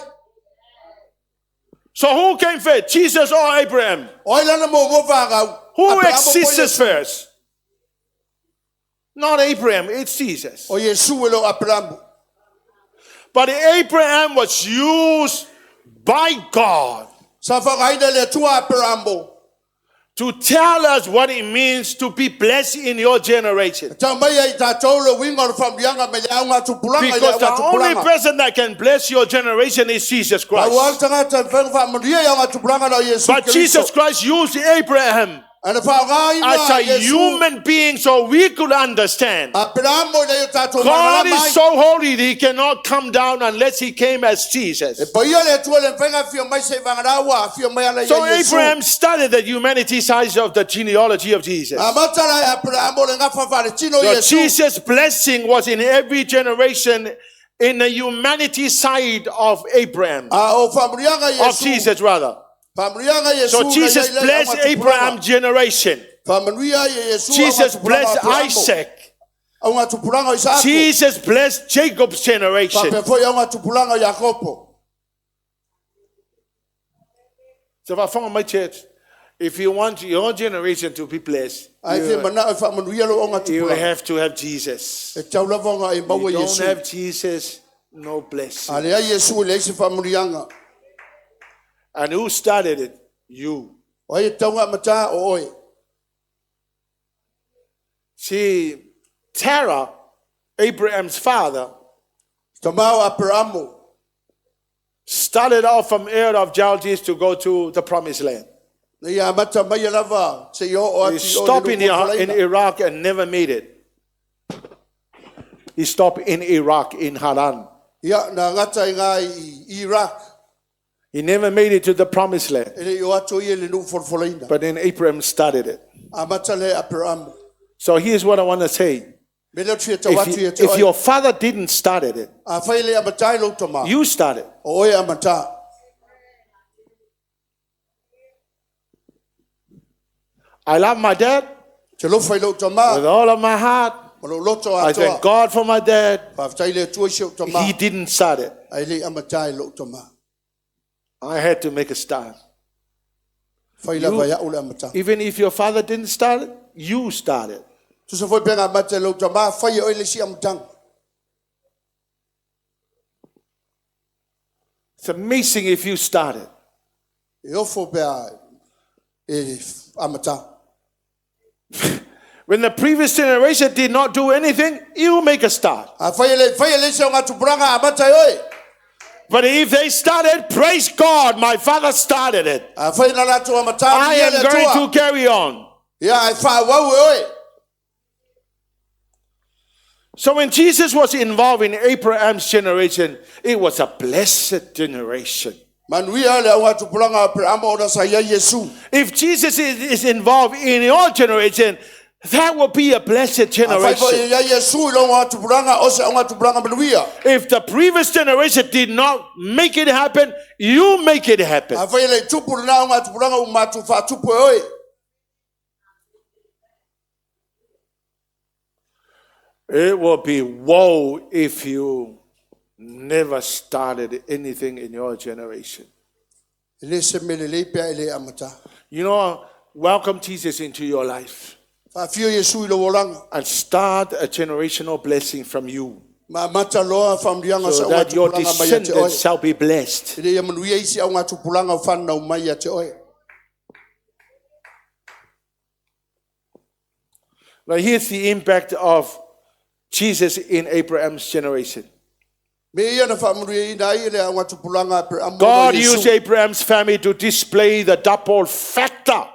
So who came first, Jesus or Abraham? O ilana mo mo va ga. Who existed first? Not Abraham, it's Jesus. O Yesu lo Abraham. But Abraham was used by God Sa fa ga ina le tua Abraham. to tell us what it means to be blessed in your generation. Ta mai ai ta tolo winga lo fambianga me ya nga tu pulanga ya Because the nga tu only pulanga. person that can bless your generation is Jesus Awal Christ. tanga ta fa mudia ya nga tu pulanga na Yesu. But Jesus Christ used Abraham Ana fa ga ina as a Yesu. human being so we could understand. Abraham mo le ta to God mala mai. is so holy that he cannot come down unless he came as Jesus. E pa ia le tu le fenga fio mai se vanga wa fio mai ala So Yesu. Abraham started the humanity side of the genealogy of Jesus. Amata la Abraham le nga fa fa le tino So Yesu. Jesus' blessing was in every generation in the humanity side of Abraham, O famrianga of Yesu. Jesus rather. Famrianga Yesu. So Jesus blessed Abraham's generation. Whamanuia e Yesu. Jesus blessed Isaac. Aunga tupulanga o Isaac. Jesus blessed Jacob's generation. Papefoi aunga tupulanga o Yakobo. So if I found my church, if you want your generation to be blessed, Ai fe mana o whamanuia lo aunga you tupulanga. have to have Jesus. E taulawanga e If maua you don't Yesu. have Jesus, no blessing. Ale ai Yesu le isi whamunianga. And who started it? You. O ai taunga mata o oi. See, Terah, Abraham's father, Tamau Abramo. started off from Ur of Chaldees to go to the promised land. Ia mata mai lava se yo o He ati o stopped le in nuku in whalaina. Iraq and never made it. He stopped in Iraq, in Haran. Ia na ngata i ngā i Iraq. He never made it to the promised land. Ele o atu i le nuku whalaina. But then Abraham started it. A mata le Abramo. So here's what I want to say. Me le tria tau atu i te If oi. your father didn't start it, A whai le amatai lo tama. you started. O oi amata. I love my dad Te lo whai lo with tama. all of my heart. O lo loto I thank atoa. God for my dad. Whaftai le tua si o tama. He didn't start it. Ai le amatai lo tama. I had to make a start. Whai la vai au le amata. Even if your father didn't start it, you started. Tu sa foi penga mata lo tama. Whai oi le si amatang. It's amazing if you started. E ofo pea e amata. When the previous generation did not do anything, you make a start. A whai le si o ngā tupuranga amata oi. But if they started, praise God, my father started it. A whai na lato amata. I am going to carry on. Ia ai wha wau oi. So when Jesus was involved in Abraham's generation, it was a blessed generation. Manuia le au tupuranga Abramo o na sa ia Yesu. If Jesus is involved in your generation, that will be a blessed A whai generation. ia Yesu lo ngā tupuranga o se ngā tupuranga manuia. If the previous generation did not make it happen, you make it happen. A whai le tupu na ngā tupuranga o matu wha tupu oi. It will be woe if you never started anything in your generation. Le se mele le pea le amata. You know, welcome Jesus into your life Wha fio Yesu i lo wolanga. and start a generational blessing from you Ma mata loa whamrianga so sa ngā that your tupuranga mai a te oi. descendants shall be blessed. Ele ia manuia isi au ngā tupuranga whanau mai a te oi. Now here's the impact of Jesus in Abraham's generation. Me ia na whamanuia i nai ele au ngā tupuranga Abramo God Yesu. used Abraham's family to display the double factor.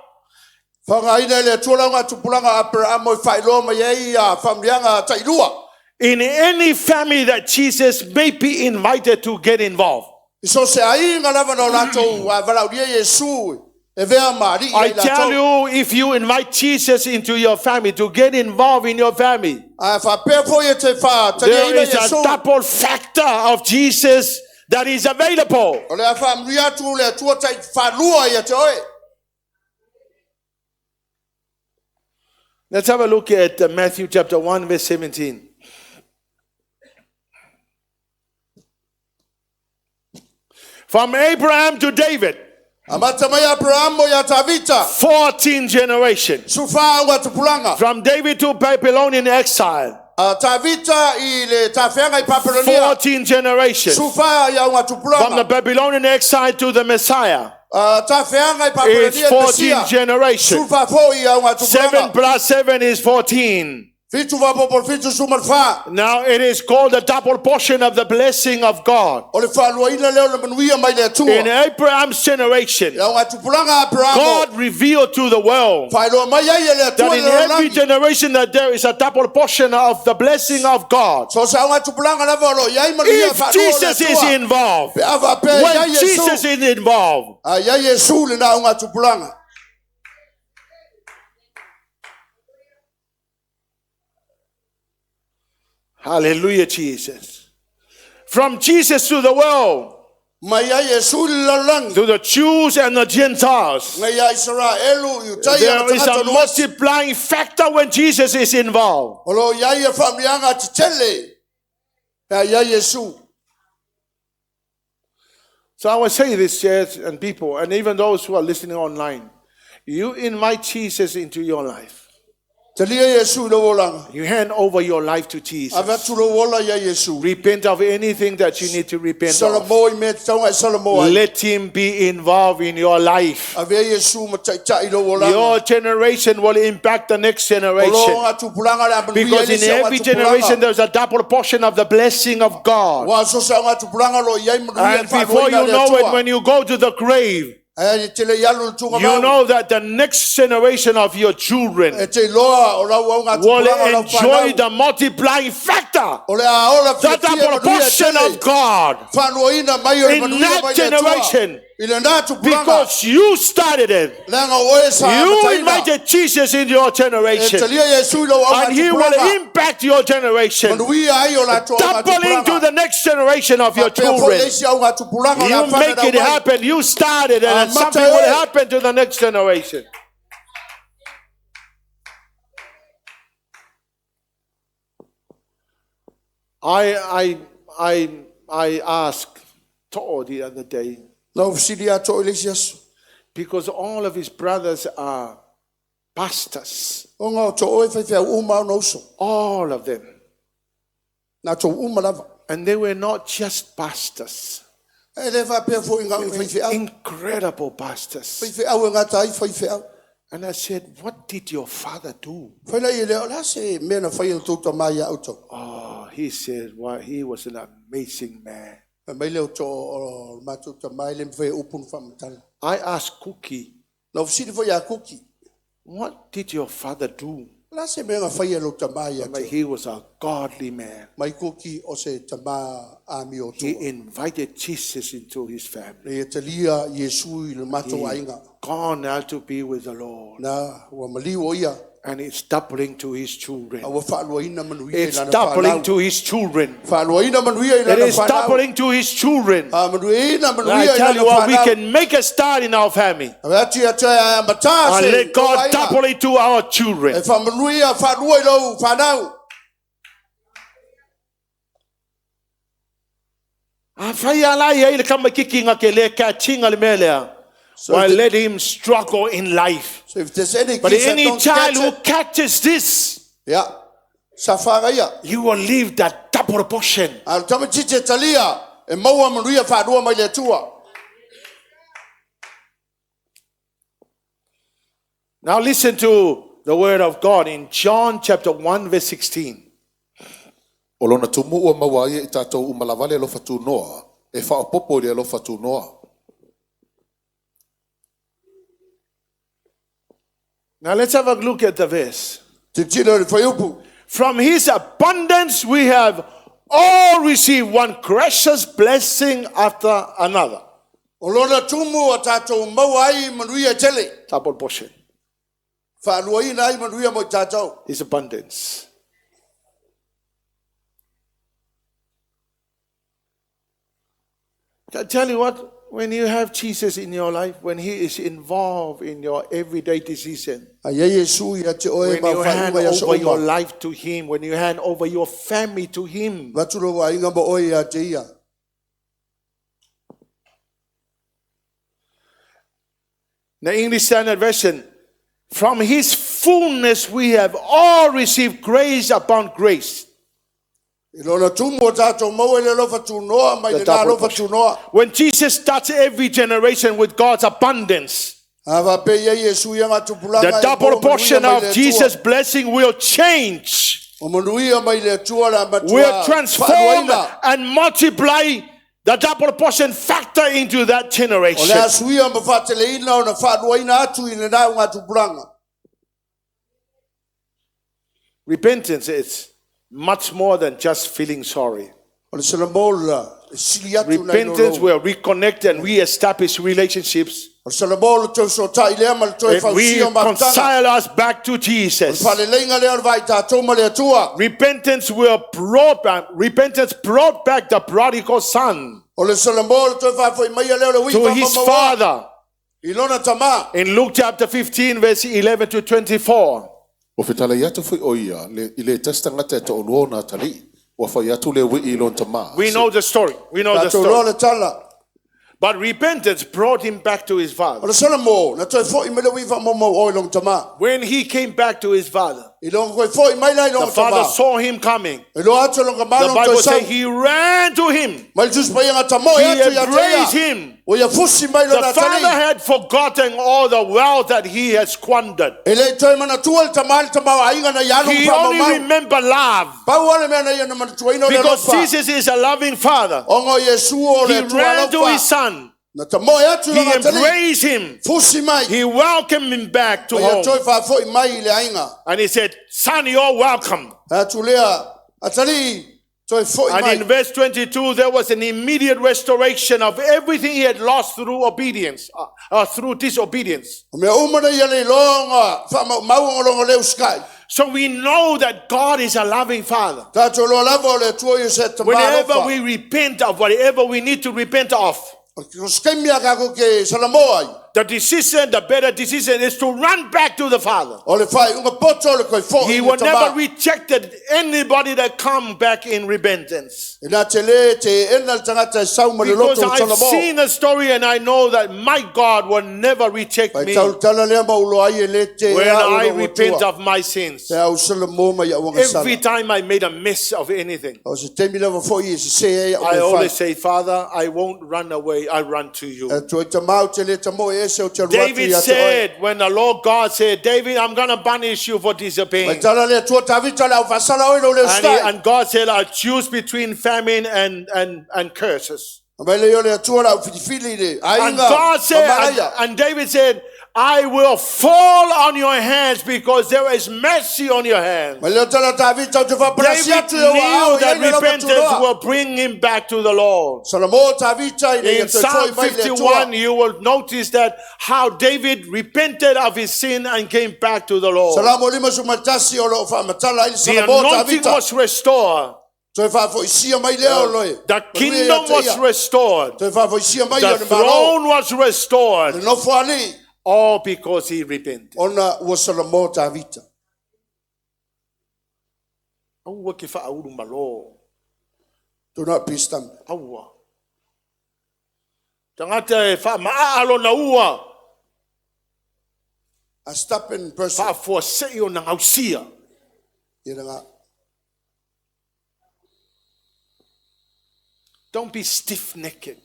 Whangaina le tuala ngā tupuranga Abramo i whailoa mai ei a whamrianga tairua. In any family that Jesus may be invited to get involved. So se ai ngā lava no lato a varauria Yesu e vea mari I tell you, if you invite Jesus into your family, to get involved in your family, a whapea po e te wha there tania is ina a Yesu. double factor of Jesus that is available. O le a whamria tu le tua tai whalua i a te oi. Let's have a look at Matthew chapter 1, verse 17. From Abraham to David, Amata mai Abramo ia tavita. 14 generations. Sufa ngā tupuranga. From David to Babylonian exile, A tavita i le tawhenga i Papelonia. 14 generations. Sufa ia ngā From the tupuranga. Babylonian exile to the Messiah, A tawhenga i it's Papelonia 14 Mesia. generations. Sufa po ia ngā 7 tupuranga. plus 7 is 14. Fitu va popol fitu sumar wha. Now it is called the double portion of the blessing of God. O le whalua ina leo le manuia mai le In atua. Abraham's generation, Ia ngā tupuranga Abramo. God revealed to the world Whailoa mai ai e le atua that in le every rangi. generation that there is a double portion of the blessing of God. So sa ngā tupuranga lava o lo iai manuia If whanua Jesus le is atua. involved, Pe ava pe iai when Jesus Yesu. is involved, A iai Yesu le nā o ngā tupuranga. hallelujah, Jesus. From Jesus to the world, Maya Yesu lalang. to the Jews and the Gentiles. Ngaya Israelu yu taya There is a matanga multiplying factor when Jesus is involved. Olo yaya famianga titele. Ya Yesu. So I will say this, church and people, and even those who are listening online. You invite Jesus into your life. Talia Yesu lo wolang. You hand over your life to Jesus. Avatu lo wola ya Yesu. Repent of anything that you need to repent of. Salamoy met tonga salamoy. Let him be involved in your life. Ave Yesu matai lo wolang. Your generation will impact the next generation. Because in every generation there's a double portion of the blessing of God. And before you know it, when you go to the grave, you know that the next generation of your children will enjoy the multiplying factor, the double portion of God in that generation. Because you started it. You invited Jesus in your generation. And he will impact your generation. Doubling to the next generation of your children. You make it happen. You started it, and something will happen to the next generation. I asked Taua the other day, because all of his brothers are pastors. All of them. And they were not just pastors. Incredible pastors. And I said, what did your father do? Oh, he said, well, he was an amazing man. I asked Cookie, what did your father do? He was a godly man. He invited Jesus into his family. He's gone now to be with the Lord. And it's doubling to his children. It's doubling to his children. It is doubling to his children. I tell you what, we can make a start in our family. And let God double it to our children. Well, let him struggle in life. But any child who catches this, you will leave that double portion. Now listen to the word of God in John chapter 1 verse 16. Now let's have a look at the verse. From his abundance we have all received one precious blessing after another. Double portion. His abundance. I tell you what, when you have Jesus in your life, when he is involved in your everyday decision, when you hand over your life to him, when you hand over your family to him, the English Standard Version, from his fullness we have all received grace upon grace. When Jesus starts every generation with God's abundance, the double portion of Jesus' blessing will change, will transform and multiply the double portion factor into that generation. Repentance is much more than just feeling sorry. Repentance will reconnect and re-establish relationships. And reconcile us back to Jesus. Repentance brought back the prodigal son. to his father. In Luke chapter 15, verse 11 to 24. O fetala yatu fui oia i le testa ngata te ono na tali. Wa fa yatu le wi ilon tama. We know the story. We know the story. But repentance brought him back to his father. When he came back to his father, the father saw him coming. The Bible says he ran to him. He embraced him. The father had forgotten all the wealth that he had squandered. He only remembered love. Because Jesus is a loving father. He ran to his son. He embraced him. He welcomed him back to home. And he said, son, you're welcome. And in verse 22, there was an immediate restoration of everything he had lost through obedience, through disobedience. So we know that God is a loving Father. Whenever we repent of whatever we need to repent of, the decision, the better decision is to run back to the Father. He will never reject anybody that come back in repentance. Because I've seen the story and I know that my God will never reject me when I repent of my sins. Every time I made a mess of anything, I always say, Father, I won't run away, I run to you. David said, when the Lord God said, David, I'm going to punish you for disobeying. And God said, I'll choose between famine and curses. And God said, and David said, I will fall on your hands because there is mercy on your hands. David knew that repentance will bring him back to the Lord. In Psalm 51, you will notice that how David repented of his sin and came back to the Lord. The anointing was restored. The kingdom was restored. The throne was restored. All because he repented. Do not be stunned. A stubborn person. Don't be stiff-necked.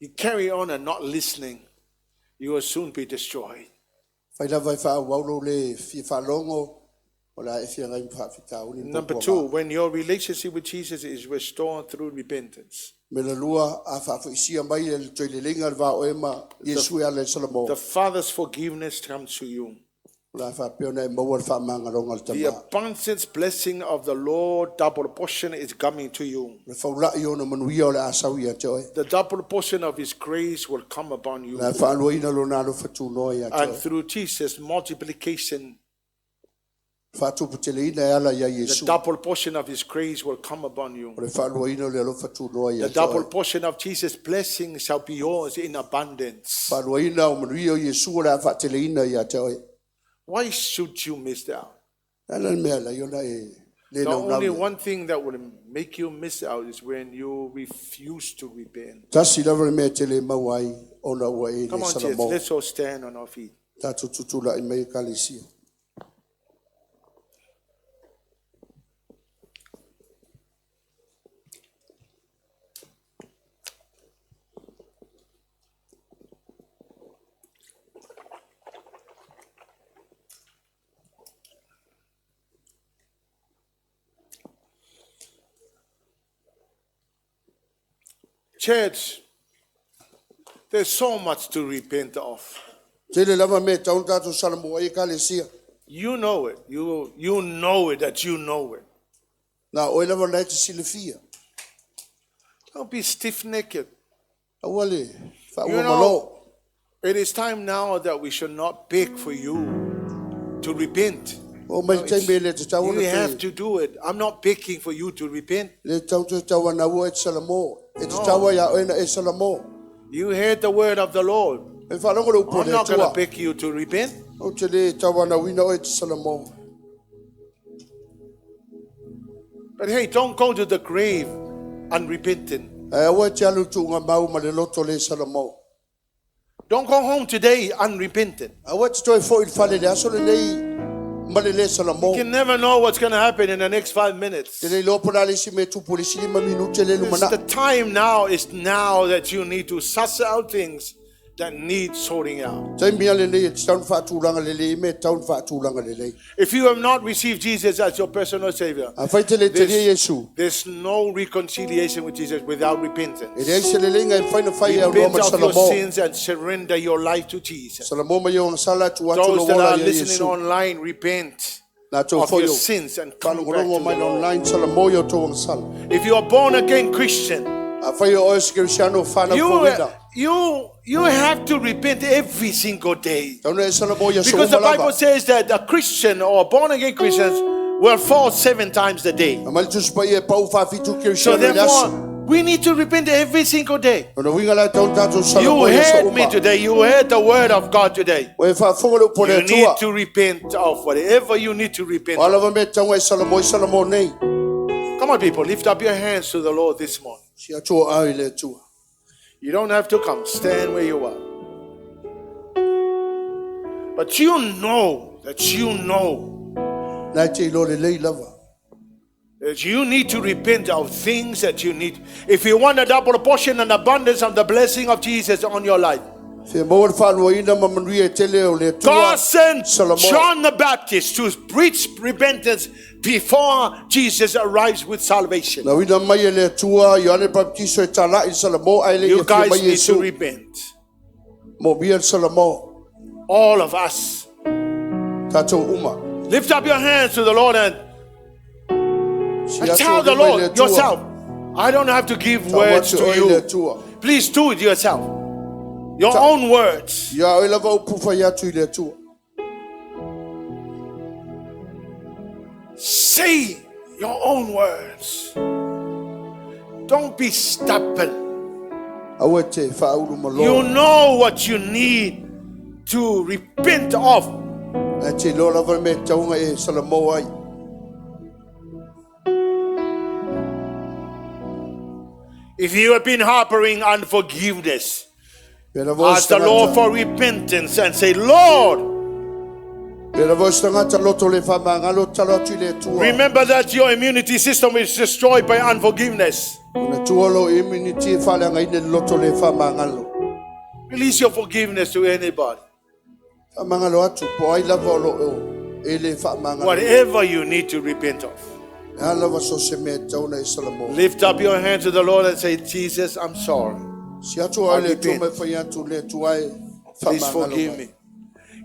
You carry on and not listening, you will soon be destroyed. Number two, when your relationship with Jesus is restored through repentance, the Father's forgiveness comes to you. The abundant blessing of the Lord, double portion, is coming to you. The double portion of His grace will come upon you. And through Jesus' multiplication, the double portion of His grace will come upon you. The double portion of Jesus' blessing shall be yours in abundance. Why should you miss out? The only one thing that will make you miss out is when you refuse to repent. Come on, church, let's all stand on our feet. Church, there's so much to repent of. You know it. You know it that you know it. Don't be stiff-necked. You know, it is time now that we should not beg for you to repent. O mai tai me le te tau You na have to do it. I'm not begging for you to repent. le tau te tau na wo e salamo. E te tau ya o na e salamo. You heard the word of the Lord. E fa longo lo I'm pole not going to tua. beg you to repent. O te le tau na wina o e te salamo. But hey, don't go to the grave unrepentant. E o te alu tu nga mau ma le loto le salamo. Don't go home today unrepentant. A o te toi fo il fale le aso le nei ma le salamo. You can never know what's going to happen in the next 5 minutes. Te le lo pona le si me tu polisi lima minute le It's lumana. the time now is now that you need to suss out things that need sorting out. Tai mia le nei te tau fa tu langa le le me tau fa tu langa le le. If you have not received Jesus as your personal Savior, A fai te le te le Yesu. there's no reconciliation with Jesus without repentance. E le se le lenga e fai na fai e Repent Roma of your salamo. sins and surrender your life to Jesus. Salamo ma yo sala tu atu Those lo that wala are ya listening Yesu. online, repent Na to of fo your yo. sins and come Kanu back rongo to mai the Lord. online salamo yo to sala. If you are born again Christian, A fai o es Cristiano fana fo wina. you have to repent every single day. Tau na e salamo ya so Because the malava. Bible says that a Christian or born again Christians will fall 7 times a day. Amal tu spa ye pau fa fitu So Cristiano le therefore, aso. we need to repent every single day. Ona winga la tau tatu You salamo ya so heard me uma. today. You heard the word of God today. O fa fo lo pole You need tua. to repent of whatever you need to repent Ala of. va me tau e salamo nei. Come on, people, lift up your hands to the Lord this morning. Si atu ai le tua. You don't have to come. Stand where you are. But you know Na te lo le lei lava. that you need to repent of things that you need. If you want a double portion and abundance of the blessing of Jesus on your life, Fe mo fa lo ina ma manui e tele o le tua. God sent Salamo. John the Baptist to preach repentance before Jesus arrives with salvation. Na wina mai e le tua Ioane Baptisto e tala i salamo ai le You ia guys mai need to Yesu. repent. Mo bia salamo. All of us. Tatou uma. Lift up your hands to the Lord and Si And atu tell le the mai le Lord tua. yourself. I don't have to give Ta words watu to oi le you. tua. Please do it yourself. Your own words. Ia o lava upufa ia tu i le tua. Say your own words. Don't be stubborn. Au e te whauru malo. You know what you need to repent of. E te lo lava me taunga e salamo ai. If you have been harboring unforgiveness, Pena vos ask the Lord tangata. for repentance and say, Lord, Pena vos tangata loto le whamangalo talo atu i le tua. remember that your immunity system is destroyed by unforgiveness. Una tua lo immunity e whale anga ine loto le whamangalo. Release your forgiveness to anybody. Whamangalo atu po ai lava o lo o. E le whamangalo. Whatever you need to repent of. E a lava so se mea tauna e salamo. Lift up your hand to the Lord and say, Jesus, I'm sorry. Si atu ai I le tua repent. me whai atu le tua e Please whamangalo forgive mai. me.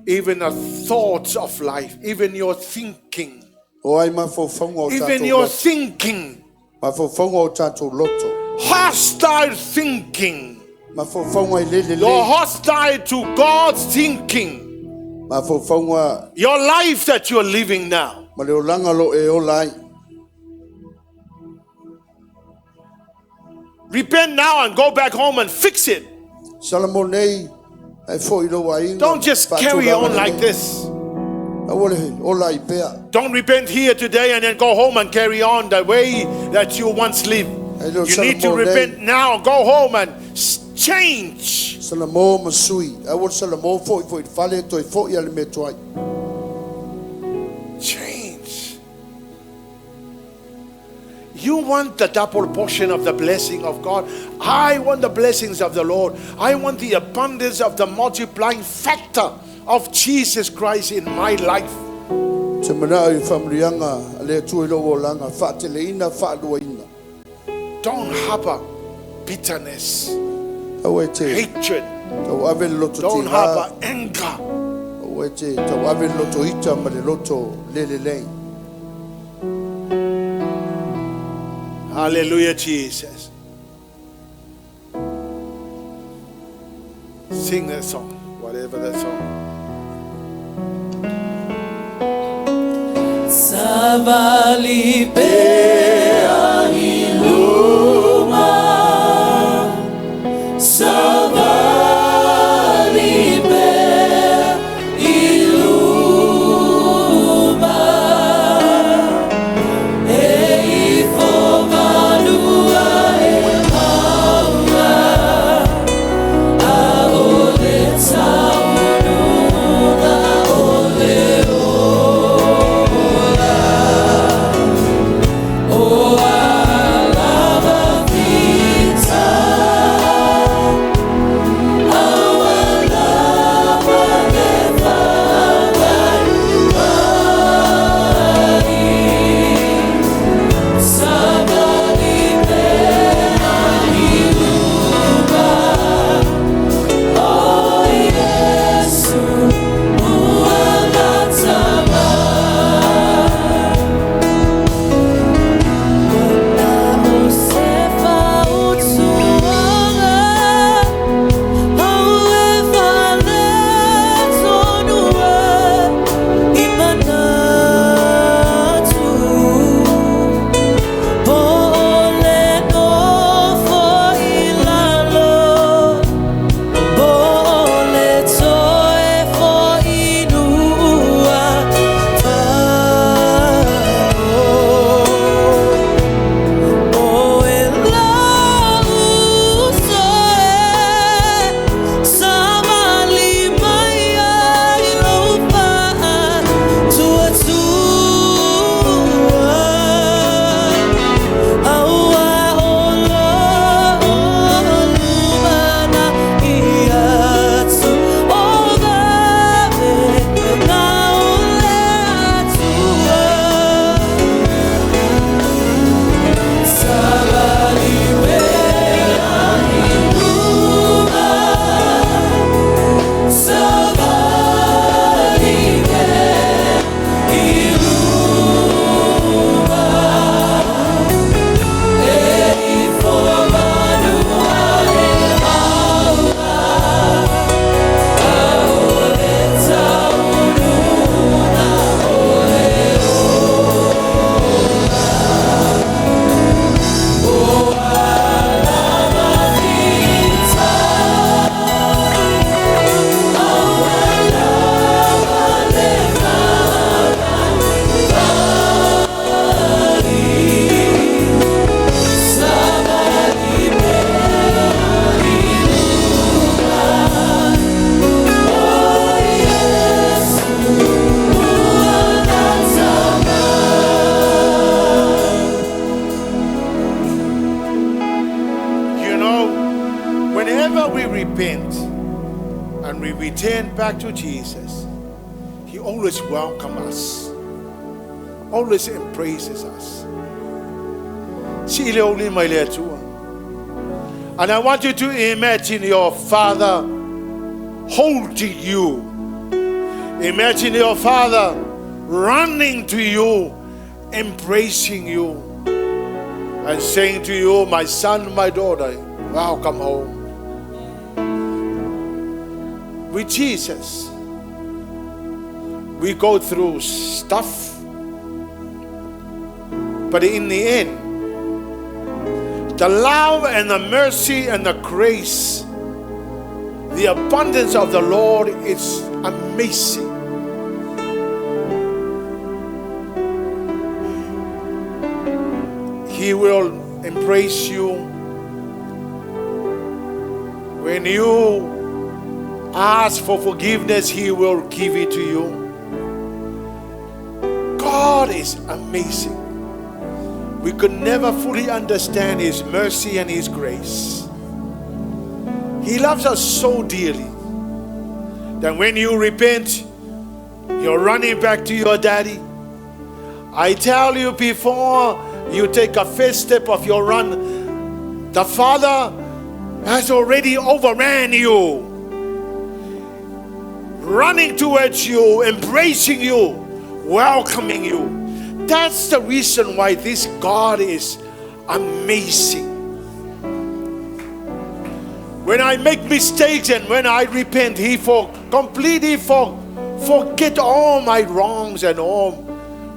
Even the thoughts of life, even your thinking, O ai mawhawhanga o even tātou your loto. thinking, Mawhawhanga o tātou loto. hostile thinking. Mawhawhanga i lele You're le. hostile to God's thinking. Mawhawhanga Your life that you're living now. ma leo langa lo e o lai. Repent now and go back home and fix it. Salamo nei ai fo i lo ai. Don't just carry on like this. Awole o lai pea. Don't repent here today and then go home and carry on the way that you once lived. You need to repent now. Go home and change. Salamo masui. Awole salamo fo i fale to i fo i ale me toai. Change. You want the double portion of the blessing of God. I want the blessings of the Lord. I want the abundance of the multiplying factor of Jesus Christ in my life. Te mana i whamrianga le tu i lo o langa. Whaatele ina whaalua ina. Don't harbor bitterness, Awe te hatred. tau ave le loto Don't te harbor anger. Awe te tau ave le loto ita ma le loto lele lei. Hallelujah, Jesus. Sing that song, whatever that song. Back to Jesus, He always welcomes us, always embraces us. And I want you to imagine your Father holding you. Imagine your Father running to you, embracing you, and saying to you, my son, my daughter, welcome home. With Jesus, we go through stuff, but in the end, the love and the mercy and the grace, the abundance of the Lord is amazing. He will embrace you when you ask for forgiveness. He will give it to you. God is amazing. We could never fully understand His mercy and His grace. He loves us so dearly that when you repent, you're running back to your daddy. I tell you, before you take a first step of your run, the Father has already overran you, running towards you, embracing you, welcoming you. That's the reason why this God is amazing. When I make mistakes and when I repent, He completely forget all my wrongs and all.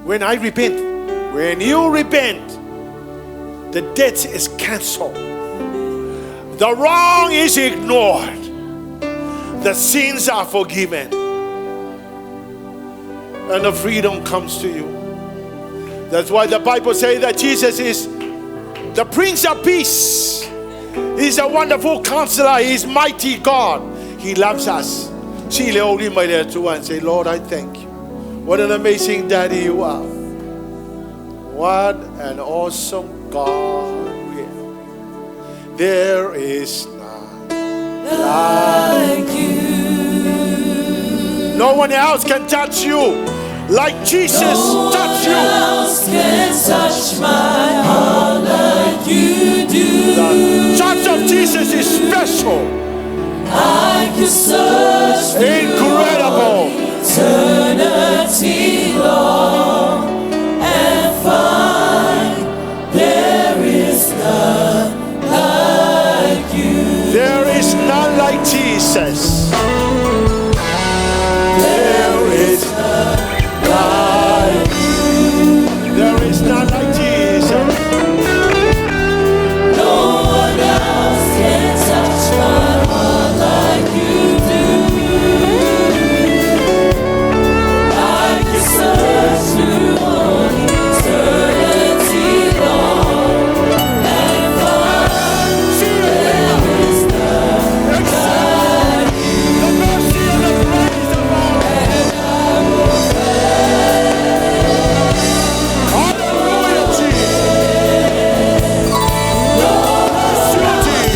when I repent, when you repent, the debt is cancelled. The wrong is ignored. The sins are forgiven. And the freedom comes to you. That's why the Bible says that Jesus is the Prince of Peace. He's a wonderful counselor. He's mighty God. He loves us. Chile only my there too and say, Lord, I thank you. What an amazing daddy you are. What an awesome God we have. There is none like you. No one else can touch you like Jesus touched you. No one else can touch my heart like you do. The touch of Jesus is special. I can search for incredible. Eternity long and find there is none like you. There is none like Jesus. There is none like you. There is none like Jesus. No one else can touch my heart like you do. I can search through all eternity long and find there is none like you. The mercy and the praise of our And I will Hallelujah, Jesus. Bless you, Jesus.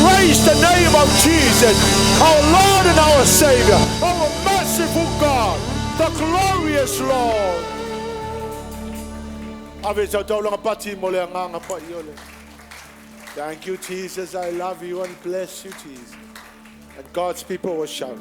Praise the name of Jesus, our Lord and our Savior, our merciful God, the glorious Lord. Thank you, Jesus. I love you and bless you, Jesus. And God's people will shout.